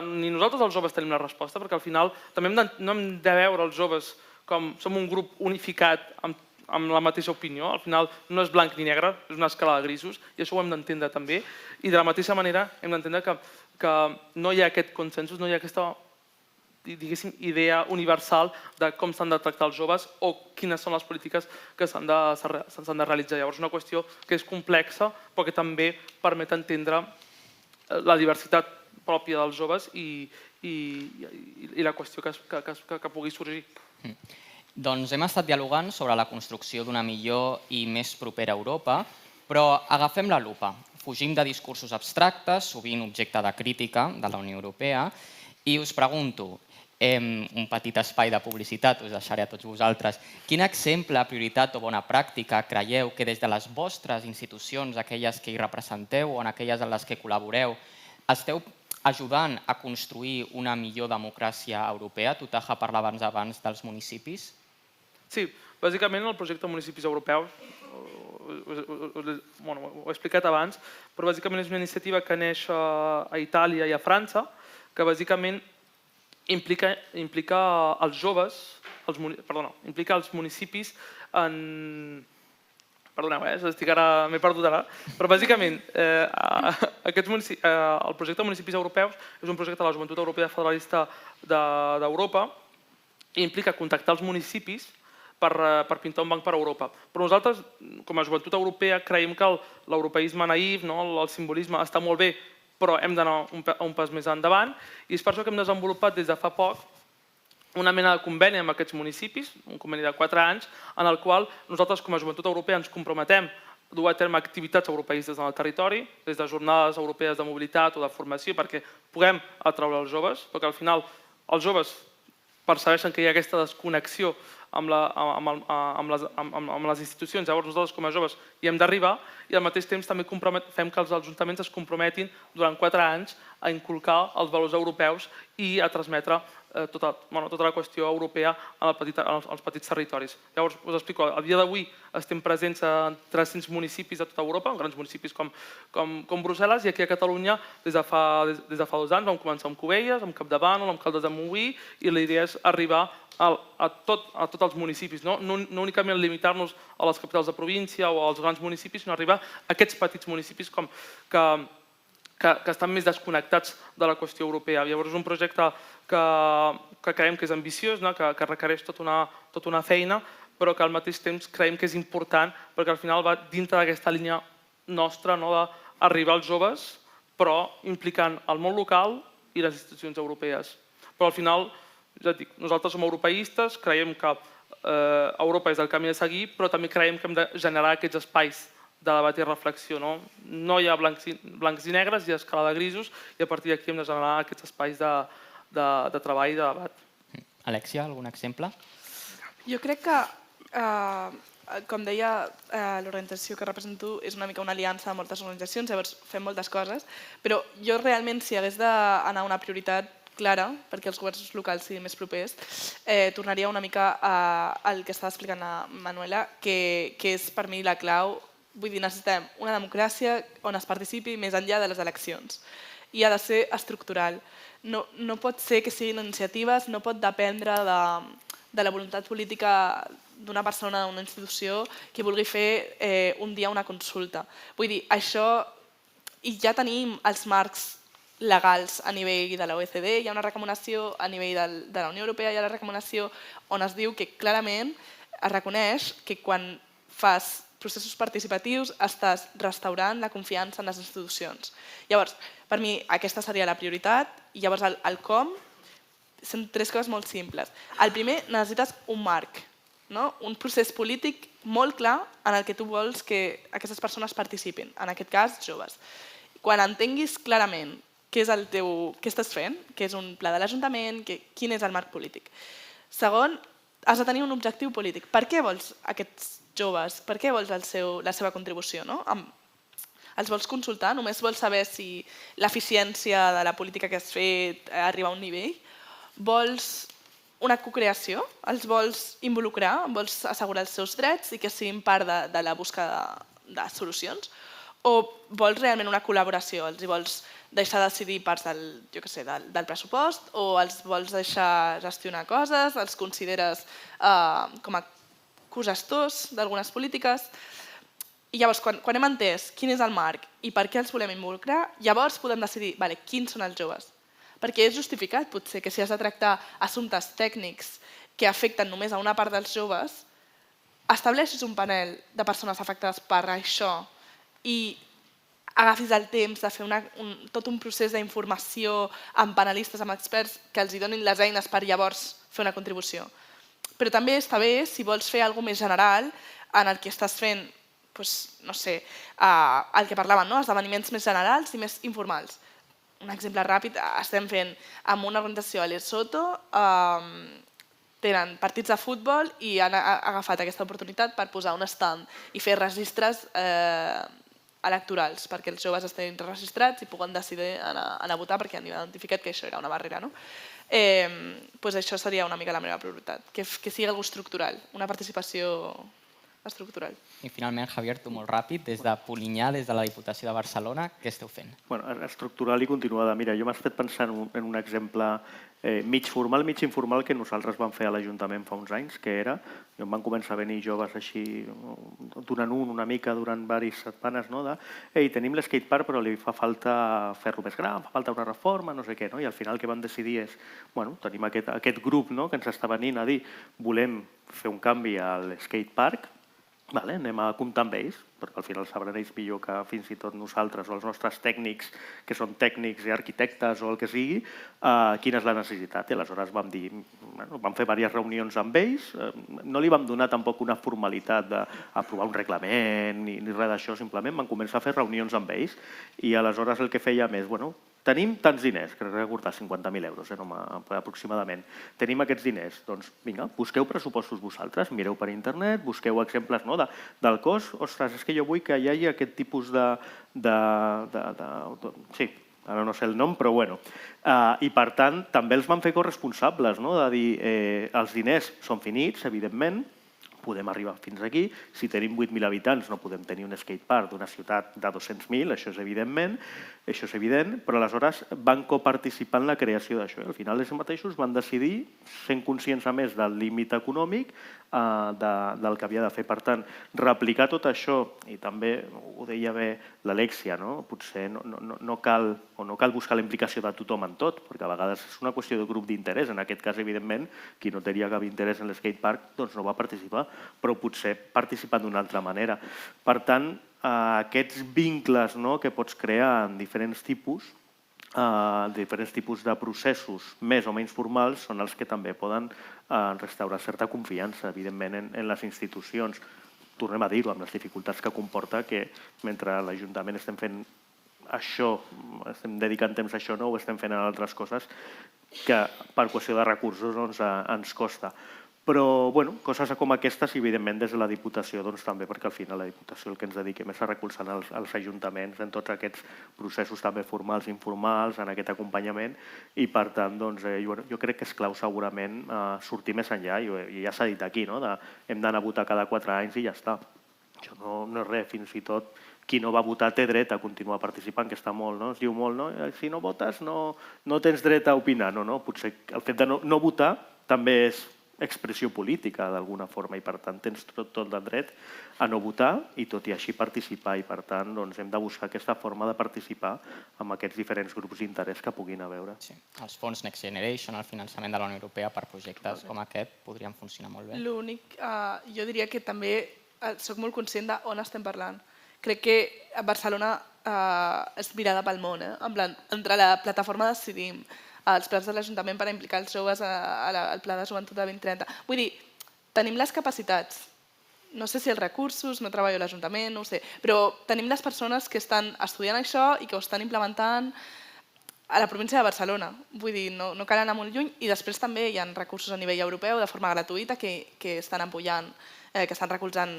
ni nosaltres els joves tenim la resposta, perquè al final també no hem de veure els joves com som un grup unificat amb la mateixa opinió. Al final no és blanc ni negre, és una escala de grisos, i això ho hem d'entendre també. I de la mateixa manera hem d'entendre que no hi ha aquest consensos, no hi ha aquesta idea universal de com s'han de tractar els joves o quines són les polítiques que s'han de realitzar. Llavors és una qüestió que és complexa però que també permet entendre la diversitat pròpia dels joves i la qüestió que pugui sorgir. Doncs hem estat dialogant sobre la construcció d'una millor i més propera Europa, però agafem la lupa, fugim de discursos abstractes, sovint objecte de crítica de la Unió Europea, i us pregunto, un petit espai de publicitat, us deixaré a tots vosaltres, quin exemple, prioritat o bona pràctica creieu que des de les vostres institucions, aquelles que hi representeu o en aquelles en les que col·laboreu, esteu ajudant a construir una millor democràcia europea? Tu, Taha, parlaves abans dels municipis. Sí, bàsicament el projecte de municipis europeus, ho he explicat abans, però bàsicament és una iniciativa que neix a Itàlia i a França, que bàsicament implica els joves, implica els municipis en... Perdoneu, estic ara, m'he perdut ara, però bàsicament el projecte de municipis europeus és un projecte de la Joventut Europea Federalista d'Europa i implica contactar els municipis per pintar un banc per Europa. Però nosaltres, com a Joventut Europea, creiem que l'europeisme naïf, el simbolisme està molt bé, però hem d'anar un pas més endavant i és per això que hem desenvolupat des de fa poc una mena de conveni amb aquests municipis, un conveni de 4 anys, en el qual nosaltres com a Joventut Europea ens comprometem a dur a terme activitats europeistes en el territori, des de jornades europees de mobilitat o de formació, perquè puguem atraure els joves, perquè al final els joves percebeixen que hi ha aquesta desconnexió amb les institucions. Llavors nosaltres com a joves hi hem d'arribar i al mateix temps també fem que els ajuntaments es comprometin durant 4 anys a inculcar els valors europeus i a transmetre tota la qüestió europea als petits territoris. Llavors, us explico, a dia d'avui estem presents en 300 municipis de tota Europa, grans municipis com Brussel·les, i aquí a Catalunya des de fa 2 anys vam començar amb Cubelles, amb Capdavant, amb Caldes de Montbui, i la idea és arribar a tots els municipis, no únicament limitar-nos a les capitals de província o als grans municipis, sinó arribar a aquests petits municipis que estan més desconnectats de la qüestió europea. Llavors és un projecte que creiem que és ambiciós, que requereix tota una feina, però que al mateix temps creiem que és important perquè al final va dintre d'aquesta línia nostra d'arribar als joves, però implicant el món local i les institucions europees. Però al final, ja et dic, nosaltres som europeistes, creiem que Europa és el camí a seguir, però també creiem que hem de generar aquests espais de debat i reflexió. No hi ha blancs i negres, hi ha escala de grisos i a partir d'aquí hem de generar aquests espais de treball i de debat. Alexia, algun exemple? Jo crec que, com deia, l'organització que represento és una mica una aliança de moltes organitzacions, llavors fem moltes coses, però jo realment, si hagués d'anar a una prioritat clara, perquè els governs locals siguin més propers, tornaria una mica al que estava explicant la Manuela, que és per mi la clau. Vull dir, necessitem una democràcia on es participi més enllà de les eleccions i ha de ser estructural. No pot ser que siguin iniciatives, no pot dependre de la voluntat política d'una persona, d'una institució que vulgui fer un dia una consulta. Vull dir, això, i ja tenim els marcs legals a nivell de l'OECD, hi ha una recomanació a nivell de la Unió Europea, hi ha la recomanació on es diu que clarament es reconeix que quan fas processos participatius estàs restaurant la confiança en les institucions. Llavors, per mi aquesta seria la prioritat i llavors el com són tres coses molt simples. El primer, necessites un marc, un procés polític molt clar en el que tu vols que aquestes persones participin, en aquest cas, joves. Quan entenguis clarament què estàs fent, què és un pla de l'Ajuntament, quin és el marc polític. Segon, has de tenir un objectiu polític. Per què vols aquests joves? Per què vols la seva contribució? Els vols consultar? Només vols saber si l'eficiència de la política que has fet arriba a un nivell? Vols una cocreació? Els vols involucrar? Vols assegurar els seus drets i que siguin part de la busca de solucions? O vols realment una col·laboració? Els vols deixar decidir parts del pressupost o els vols deixar gestionar coses? Els consideres com a cogestors d'algunes polítiques? I llavors, quan hem entès quin és el marc i per què els volem involucrar, llavors podem decidir quins són els joves. Perquè és justificat, potser, que si has de tractar assumptes tècnics que afecten només a una part dels joves, estableixis un panel de persones afectades per això i agafis el temps de fer tot un procés d'informació amb panelistes, amb experts, que els donin les eines per llavors fer una contribució. Però també està bé si vols fer alguna cosa més general en el que estàs fent, no sé, el que parlàvem, esdeveniments més generals i més informals. Un exemple ràpid, estem fent amb una organització a Lesotho, tenen partits de futbol i han agafat aquesta oportunitat per posar un stand i fer registres electorals perquè els joves estiguin registrats i puguen decidir anar a votar perquè han identificat que això era una barrera. Això seria una mica la meva prioritat, que sigui alguna cosa estructural, una participació estructural. I finalment, Javier, tu molt ràpid, des de Polinyà, des de la Diputació de Barcelona, què esteu fent? Estructural i continuada. Mira, jo m'has fet pensar en un exemple mig formal, mig informal que nosaltres vam fer a l'Ajuntament fa uns anys, que era, jo em van començar a venir joves així, donant una mica durant diverses setmanes, ei, tenim l'skatepark però li fa falta fer-lo més gran, fa falta una reforma, no sé què, i al final el que vam decidir és, tenim aquest grup que ens està venint a dir volem fer un canvi a l'skatepark, anem a comptar amb ells, perquè al final sabran ells millor que fins i tot nosaltres o els nostres tècnics, que són tècnics i arquitectes o el que sigui, quina és la necessitat. I aleshores vam fer diverses reunions amb ells, no li vam donar tampoc una formalitat d'aprovar un reglament ni res d'això, simplement vam començar a fer reunions amb ells i aleshores el que fèiem és, tenim tants diners, que recordar 50.000 euros aproximadament. Tenim aquests diners, doncs vinga, busqueu pressupostos vosaltres, mireu per internet, busqueu exemples del cost. Ostres, és que jo vull que hi hagi aquest tipus sí, ara no sé el nom, però bueno. I per tant, també els van fer corresponsables, de dir, els diners són finits, evidentment, podem arribar fins aquí. Si tenim 8.000 habitants no podem tenir un skatepark d'una ciutat de 200.000, això és evident, però aleshores van coparticipar en la creació d'això. Al final ells mateixos van decidir, sent conscients a més del límit econòmic, del que havia de fer. Per tant, replicar tot això, i també ho deia bé l'Alexia, potser no cal buscar la implicació de tothom en tot, perquè a vegades és una qüestió de grup d'interès. En aquest cas, evidentment, qui no tenia cap interès en l'skatepark no va participar. però potser participant d'una altra manera. Per tant, aquests vincles que pots crear en diferents tipus de processos més o menys formals són els que també poden restaurar certa confiança, evidentment, en les institucions. Tornem a dir-ho, amb les dificultats que comporta que mentre a l'Ajuntament estem fent això, estem dedicant temps a això, no ho estem fent en altres coses que per qüestió de recursos ens costa. Però, coses com aquestes, evidentment, des de la Diputació també, perquè al final la Diputació el que ens dediquem és a recolzar els ajuntaments en tots aquests processos també formals i informals, en aquest acompanyament, i per tant, jo crec que és clau segurament sortir més enllà, i ja s'ha dit aquí, hem d'anar a votar cada 4 anys i ja està. Això no és res, fins i tot qui no va votar té dret a continuar participant, que està molt, es diu molt, si no votes no tens dret a opinar, potser el fet de no votar també és expressió política d'alguna forma i per tant tens tot el dret a no votar i tot i així participar i per tant hem de buscar aquesta forma de participar amb aquests diferents grups d'interès que puguin haver. Sí. Els fons Next Generation, el finançament de la Unió Europea per projectes com aquest podrien funcionar molt bé. L'únic, jo diria que també soc molt conscient d'on estem parlant. Crec que a Barcelona és mirada pel món, en plan, entre la plataforma Decidim, els plans de l'Ajuntament per implicar els joves al Pla de Joventut de 2030. Vull dir, tenim les capacitats, no sé si els recursos, no treballo a l'Ajuntament, no ho sé, però tenim les persones que estan estudiant això i que ho estan implementant a la província de Barcelona. Vull dir, no cal anar molt lluny i després també hi ha recursos a nivell europeu de forma gratuïta que estan apoyant, que estan recolzant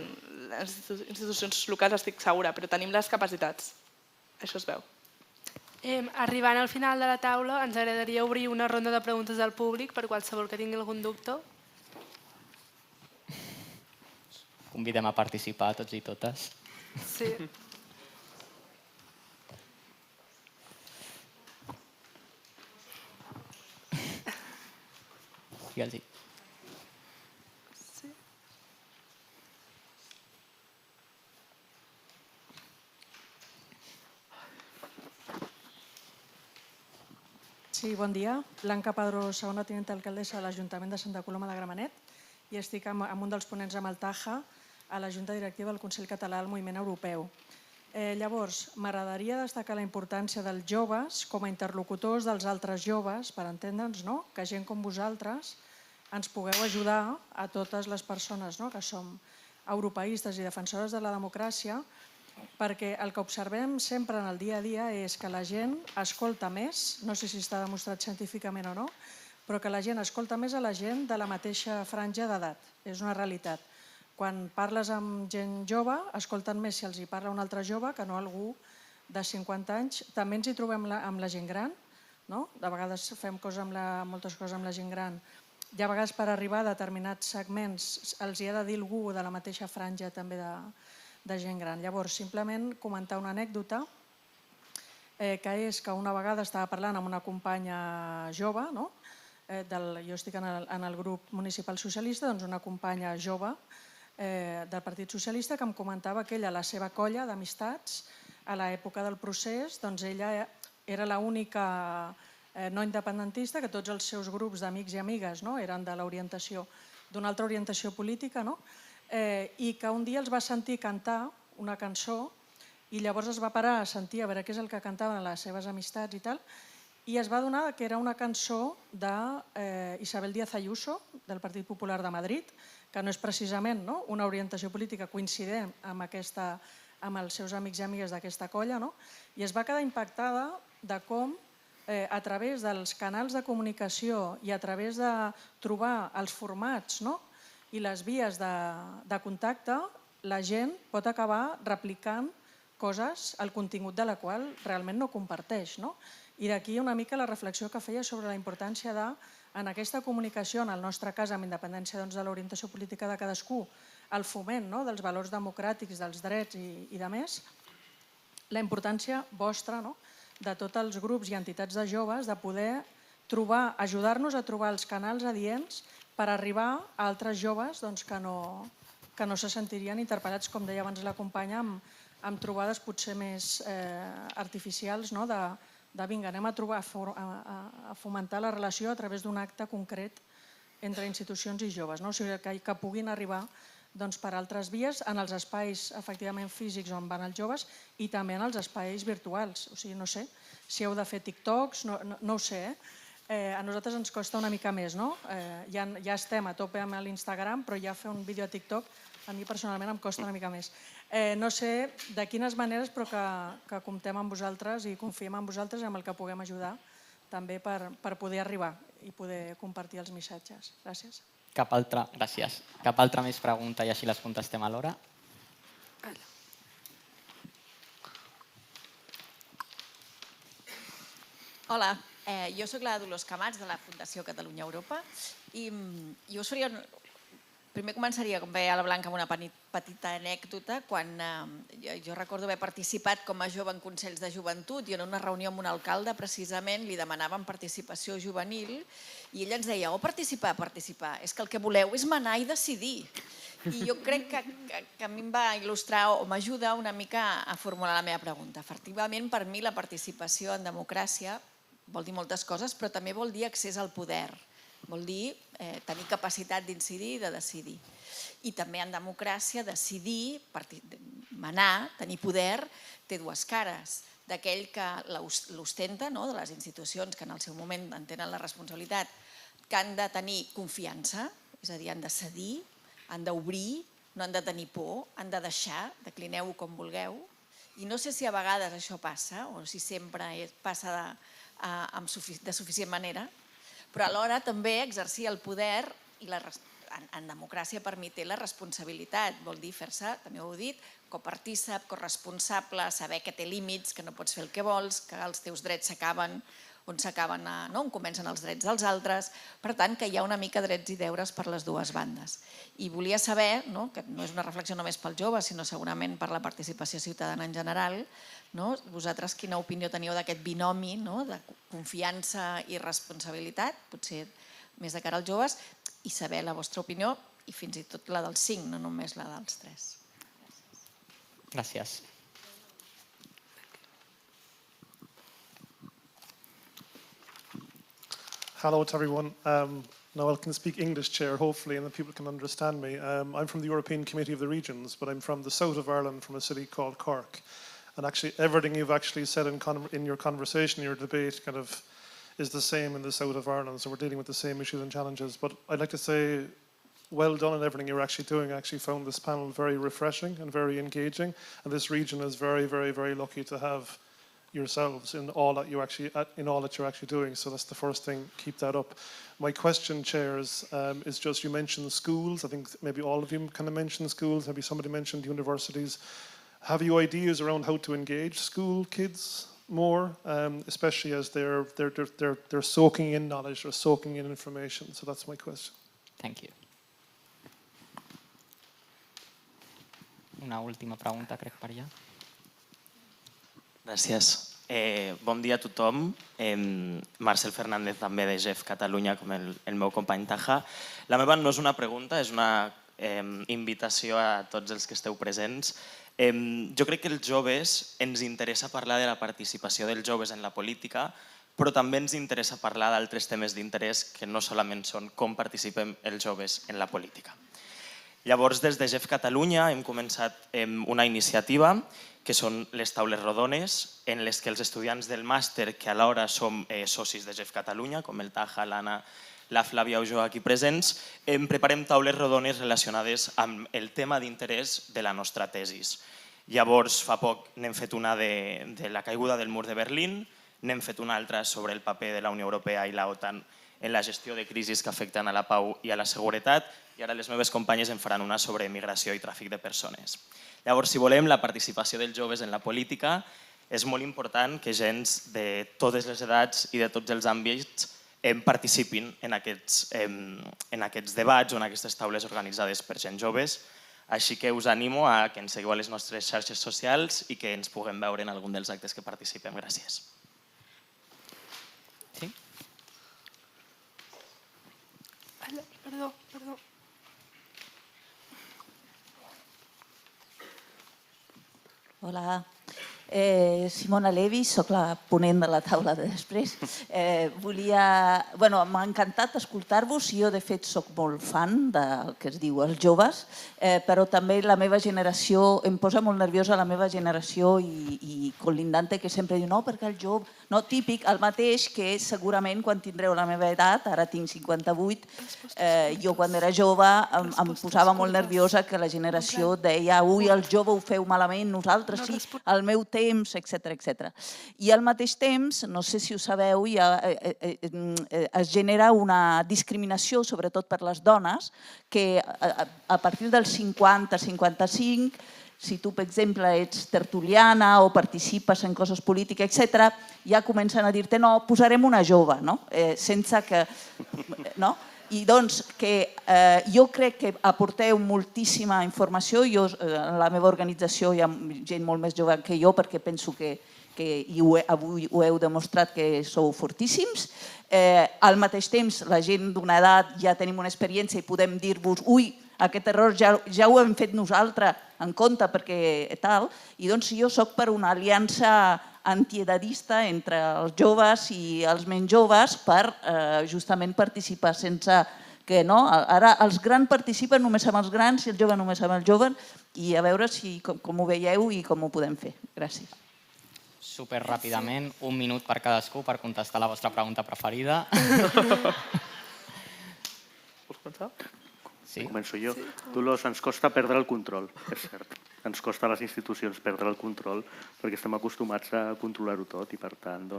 les institucions locals, estic segura, però tenim les capacitats. Això es veu. Arribant al final de la taula, ens agradaria obrir una ronda de preguntes al públic per qualsevol que tingui algun dubte. Convidem a participar tots i totes. Sí. Digue'ls-hi. Sí, bon dia. Blanca Padró, segona tinenta alcaldessa de l'Ajuntament de Santa Coloma de Gramenet i estic amb un dels ponents amb el TAJA a la Junta Directiva del Consell Català del Moviment Europeu. Llavors, m'agradaria destacar la importància dels joves com a interlocutors dels altres joves, per entendre'ns, que gent com vosaltres ens pugueu ajudar a totes les persones que som europeistes i defensores de la democràcia, perquè el que observem sempre en el dia a dia és que la gent escolta més, no sé si està demostrat científicament o no, però que la gent escolta més a la gent de la mateixa franja d'edat. És una realitat. Quan parles amb gent jove, escolten més si els hi parla un altre jove que no algú de 50 anys. També ens hi trobem amb la gent gran, de vegades fem moltes coses amb la gent gran. I a vegades per arribar a determinats segments els hi ha de dir algú de la mateixa franja també de gent gran. Llavors, simplement comentar una anècdota, que és que una vegada estava parlant amb una companya jove, jo estic en el grup municipal socialista, doncs una companya jove del Partit Socialista que em comentava que ella, a la seva colla d'amistats, a l'època del procés, doncs ella era l'única no independentista, que tots els seus grups d'amics i amigues eren d'una altra orientació política, i que un dia els va sentir cantar una cançó i llavors es va parar a sentir a veure què és el que cantaven les seves amistats i tal, i es va adonar que era una cançó d'Isabel Díaz Ayuso, del Partit Popular de Madrid, que no és precisament una orientació política coincident amb els seus amics i amigues d'aquesta colla, i es va quedar impactada de com a través dels canals de comunicació i a través de trobar els formats i les vies de contacte, la gent pot acabar replicant coses, el contingut de la qual realment no comparteix. I d'aquí una mica la reflexió que feia sobre la importància en aquesta comunicació, en el nostre cas amb independència de l'orientació política de cadascú, el foment dels valors democràtics, dels drets i de més, la importància vostra, de tots els grups i entitats de joves, de poder ajudar-nos a trobar els canals adients per arribar a altres joves que no se sentirien interpel·lats, com deia abans la companya, amb trobades potser més artificials, de vinga, anem a fomentar la relació a través d'un acte concret entre institucions i joves, o sigui, que puguin arribar doncs, per altres vies, en els espais efectivament físics on van els joves i també en els espais virtuals. O sigui, no sé, si heu de fer TikToks, no ho sé, a nosaltres ens costa una mica més, no? Ja estem a tope amb l'Instagram, però ja fer un vídeo a TikTok a mi personalment em costa una mica més. No sé de quines maneres, però que comptem amb vosaltres i confiem en vosaltres i amb el que puguem ajudar també per poder arribar i poder compartir els missatges. Gràcies. Gràcies. Cap altra més pregunta i així les contestem alhora? Hola, jo sóc la Dolors Camats de la Fundació Catalunya Europa i jo us faria... Primer començaria, com veia la Blanca, amb una petita anècdota. Quan jo recordo haver participat com a jove en consells de joventut i en una reunió amb un alcalde precisament li demanàvem participació juvenil i ell ens deia, participar, és que el que voleu és manar i decidir. I jo crec que a mi em va il·lustrar o m'ajuda una mica a formular la meva pregunta. Efectivament, per mi la participació en democràcia vol dir moltes coses, però també vol dir accés al poder. Vol dir tenir capacitat d'incidir i de decidir. I també en democràcia decidir, manar, tenir poder, té dues cares. D'aquell que l'ostenta, de les institucions que en el seu moment en tenen la responsabilitat, que han de tenir confiança, és a dir, han de cedir, han d'obrir, no han de tenir por, han de deixar, declineu-ho com vulgueu. I no sé si a vegades això passa o si sempre passa de suficient manera, però alhora també exercir el poder i en democràcia per mi té la responsabilitat, vol dir fer-se, també ho heu dit, copartícip, corresponsable, saber que té límits, que no pots fer el que vols, que els teus drets s'acaben on comencen els drets dels altres, per tant que hi ha una mica drets i deures per les dues bandes. I volia saber, que no és una reflexió només pels joves, sinó segurament per la participació ciutadana en general, vosaltres quina opinió teníeu d'aquest binomi de confiança i responsabilitat, potser més de cara als joves, i saber la vostra opinió i fins i tot la dels 5, no només la dels 3. Gràcies. Hello to everyone. Now I can speak English, Chair, hopefully, and that people can understand me. I'm from the European Committee of the Regions, but I'm from the south of Ireland, from a city called Cork. And actually, everything you've actually said in your conversation, your debate, kind of is the same in the south of Ireland. So we're dealing with the same issues and challenges. But I'd like to say, well done on everything you're actually doing. I actually found this panel very refreshing and very engaging. And this region is very, very, very lucky to have yourselves in all that you're actually doing. So that's the first thing. Keep that up. My question, chairs, is just you mentioned schools. I think maybe all of you kind of mentioned schools. Maybe somebody mentioned universities. Have you ideas around how to engage school kids more, especially as they're soaking in knowledge or soaking in information? So that's my question. Thank you. Una última pregunta, crec, per allà. Gràcies. Bon dia a tothom. Marcel Fernández, també de GEF Catalunya, com el meu company Taja. La meva no és una pregunta, és una invitació a tots els que esteu presents. Jo crec que els joves ens interessa parlar de la participació dels joves en la política, però també ens interessa parlar d'altres temes d'interès que no solament són com participem els joves en la política. Llavors, des de GEF Catalunya hem començat una iniciativa que són les taules rodones, en les que els estudiants del màster, que alhora som socis de GEF Catalunya, com el Taja, l'Anna, la Flàvia o jo aquí presents, preparem taules rodones relacionades amb el tema d'interès de la nostra tesis. Llavors, fa poc n'hem fet una de la caiguda del mur de Berlín, n'hem fet una altra sobre el paper de la Unió Europea i la OTAN en la gestió de crisis que afecten a la pau i a la seguretat, i ara les meves companyes en faran una sobre migració i tràfic de persones. Llavors, si volem, la participació dels joves en la política és molt important que gent de totes les edats i de tots els àmbits participin en aquests debats o en aquestes taules organitzades per gent joves. Així que us animo a que ens seguiu a les nostres xarxes socials i que ens puguem veure en algun dels actes que participem. Gràcies. Sí? Perdó. Hola. Simona Levi, soc la ponent de la taula de després. M'ha encantat escoltar-vos. Jo, de fet, soc molt fan del que es diu els joves, però també la meva generació, em posa molt nerviosa la meva generació i colindante que sempre diu no, perquè el jove... No, típic, el mateix que segurament quan tindreu la meva edat, ara tinc 58, jo quan era jove em posava molt nerviosa que la generació deia ui, el jove ho feu malament, nosaltres sí, el meu temps, etc. I al mateix temps, no sé si ho sabeu, es genera una discriminació, sobretot per les dones, que a partir dels 50-55, si tu, per exemple, ets tertuliana o participes en coses polítiques, etc., ja comencen a dir-te no, posarem una jove, sense que... I doncs jo crec que aporteu moltíssima informació. En la meva organització hi ha gent molt més jove que jo perquè penso que avui ho heu demostrat que sou fortíssims. Al mateix temps, la gent d'una edat ja tenim una experiència i podem dir-vos ui, aquest error ja ho hem fet nosaltres en compte perquè tal. I doncs jo soc per una aliança antiedadista entre els joves i els menys joves per justament participar sense que no. Ara els grans participen només amb els grans i els joves només amb els joves i a veure com ho veieu i com ho podem fer. Gràcies. Super ràpidament, 1 minut per cadascú per contestar la vostra pregunta preferida. Vols començar? Sí. Començo jo. Dolors, ens costa perdre el control, és cert. Ens costa a les institucions perdre el control perquè estem acostumats a controlar-ho tot i, per tant,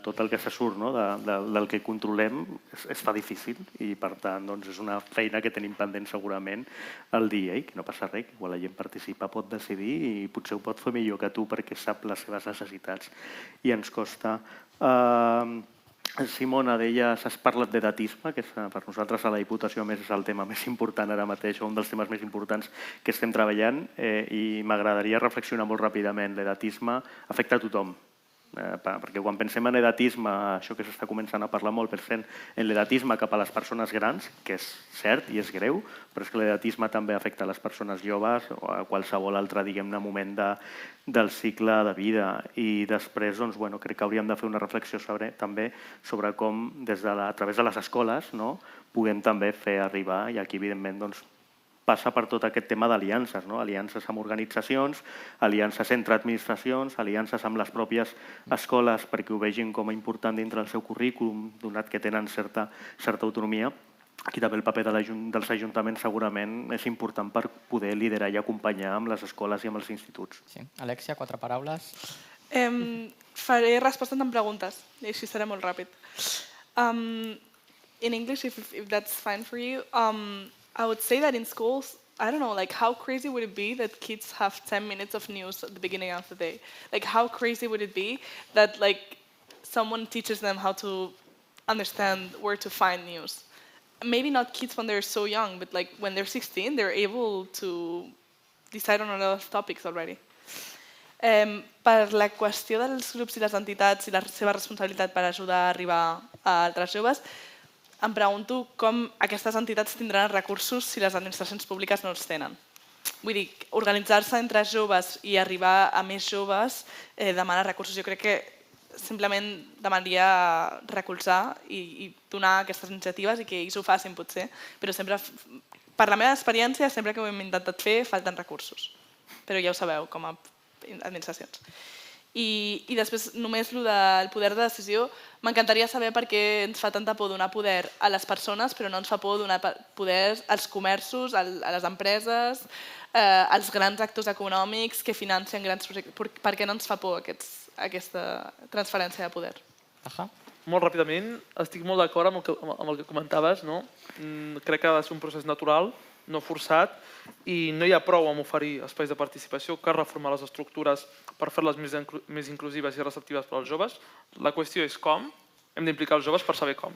tot el que se surt del que controlem es fa difícil i, per tant, és una feina que tenim pendent segurament el dia i que no passa res, igual la gent participa, pot decidir i potser ho pot fer millor que tu perquè sap les seves necessitats i ens costa. Simona deia, has parlat d'edatisme, que per nosaltres a la Diputació és el tema més important ara mateix, o un dels temes més importants que estem treballant i m'agradaria reflexionar molt ràpidament. L'edatisme afecta a tothom, perquè quan pensem en edatisme, això que s'està començant a parlar molt, pensem en l'edatisme cap a les persones grans, que és cert i és greu, però és que l'edatisme també afecta a les persones joves o a qualsevol altre, diguem-ne, moment del cicle de vida. I després, crec que hauríem de fer una reflexió també sobre com, a través de les escoles, puguem també fer arribar, i aquí, evidentment, passa per tot aquest tema d'aliances, aliances amb organitzacions, aliances entre administracions, aliances amb les pròpies escoles perquè ho vegin com a important dintre del seu currículum, donat que tenen certa autonomia. Aquí també el paper dels ajuntaments segurament és important per poder liderar i acompanyar amb les escoles i amb els instituts. Sí. Alexia, 4 paraules. Faré respostes amb preguntes, i així serà molt ràpid. In English, if that's fine for you, I would say that in schools, I don't know, how crazy would it be that kids have 10 minutes of news at the beginning of the day? How crazy would it be that someone teaches them how to understand where to find news? Maybe not kids when they're so young, but when they're 16, they're able to decide on a lot of topics already. Per la qüestió dels grups i les entitats i la seva responsabilitat per ajudar a arribar a altres joves, em pregunto com aquestes entitats tindran recursos si les administracions públiques no els tenen. Vull dir, organitzar-se entre joves i arribar a més joves demana recursos. Jo crec que simplement demanaria recolzar i donar aquestes iniciatives i que ells ho facin, potser. Però sempre, per la meva experiència, sempre que ho hem intentat fer, falten recursos. Però ja ho sabeu, com a administracions. I després, només el del poder de decisió, m'encantaria saber per què ens fa tanta por donar poder a les persones, però no ens fa por donar poder als comerços, a les empreses, als grans actors econòmics que financen grans projectes. Per què no ens fa por aquesta transferència de poder? Molt ràpidament, estic molt d'acord amb el que comentaves. Crec que ha de ser un procés natural, no forçat, i no hi ha prou amb oferir espais de participació, cal reformar les estructures per fer-les més inclusives i receptives per als joves. La qüestió és com, hem d'implicar els joves per saber com.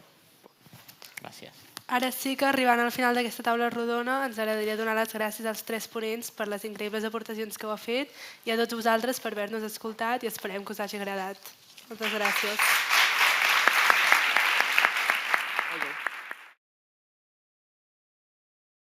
Gràcies. Ara sí que arribant al final d'aquesta taula rodona ens agradaria donar les gràcies als 3 ponents per les increïbles aportacions que heu fet i a tots vosaltres per haver-nos escoltat i esperem que us hagi agradat. Moltes gràcies.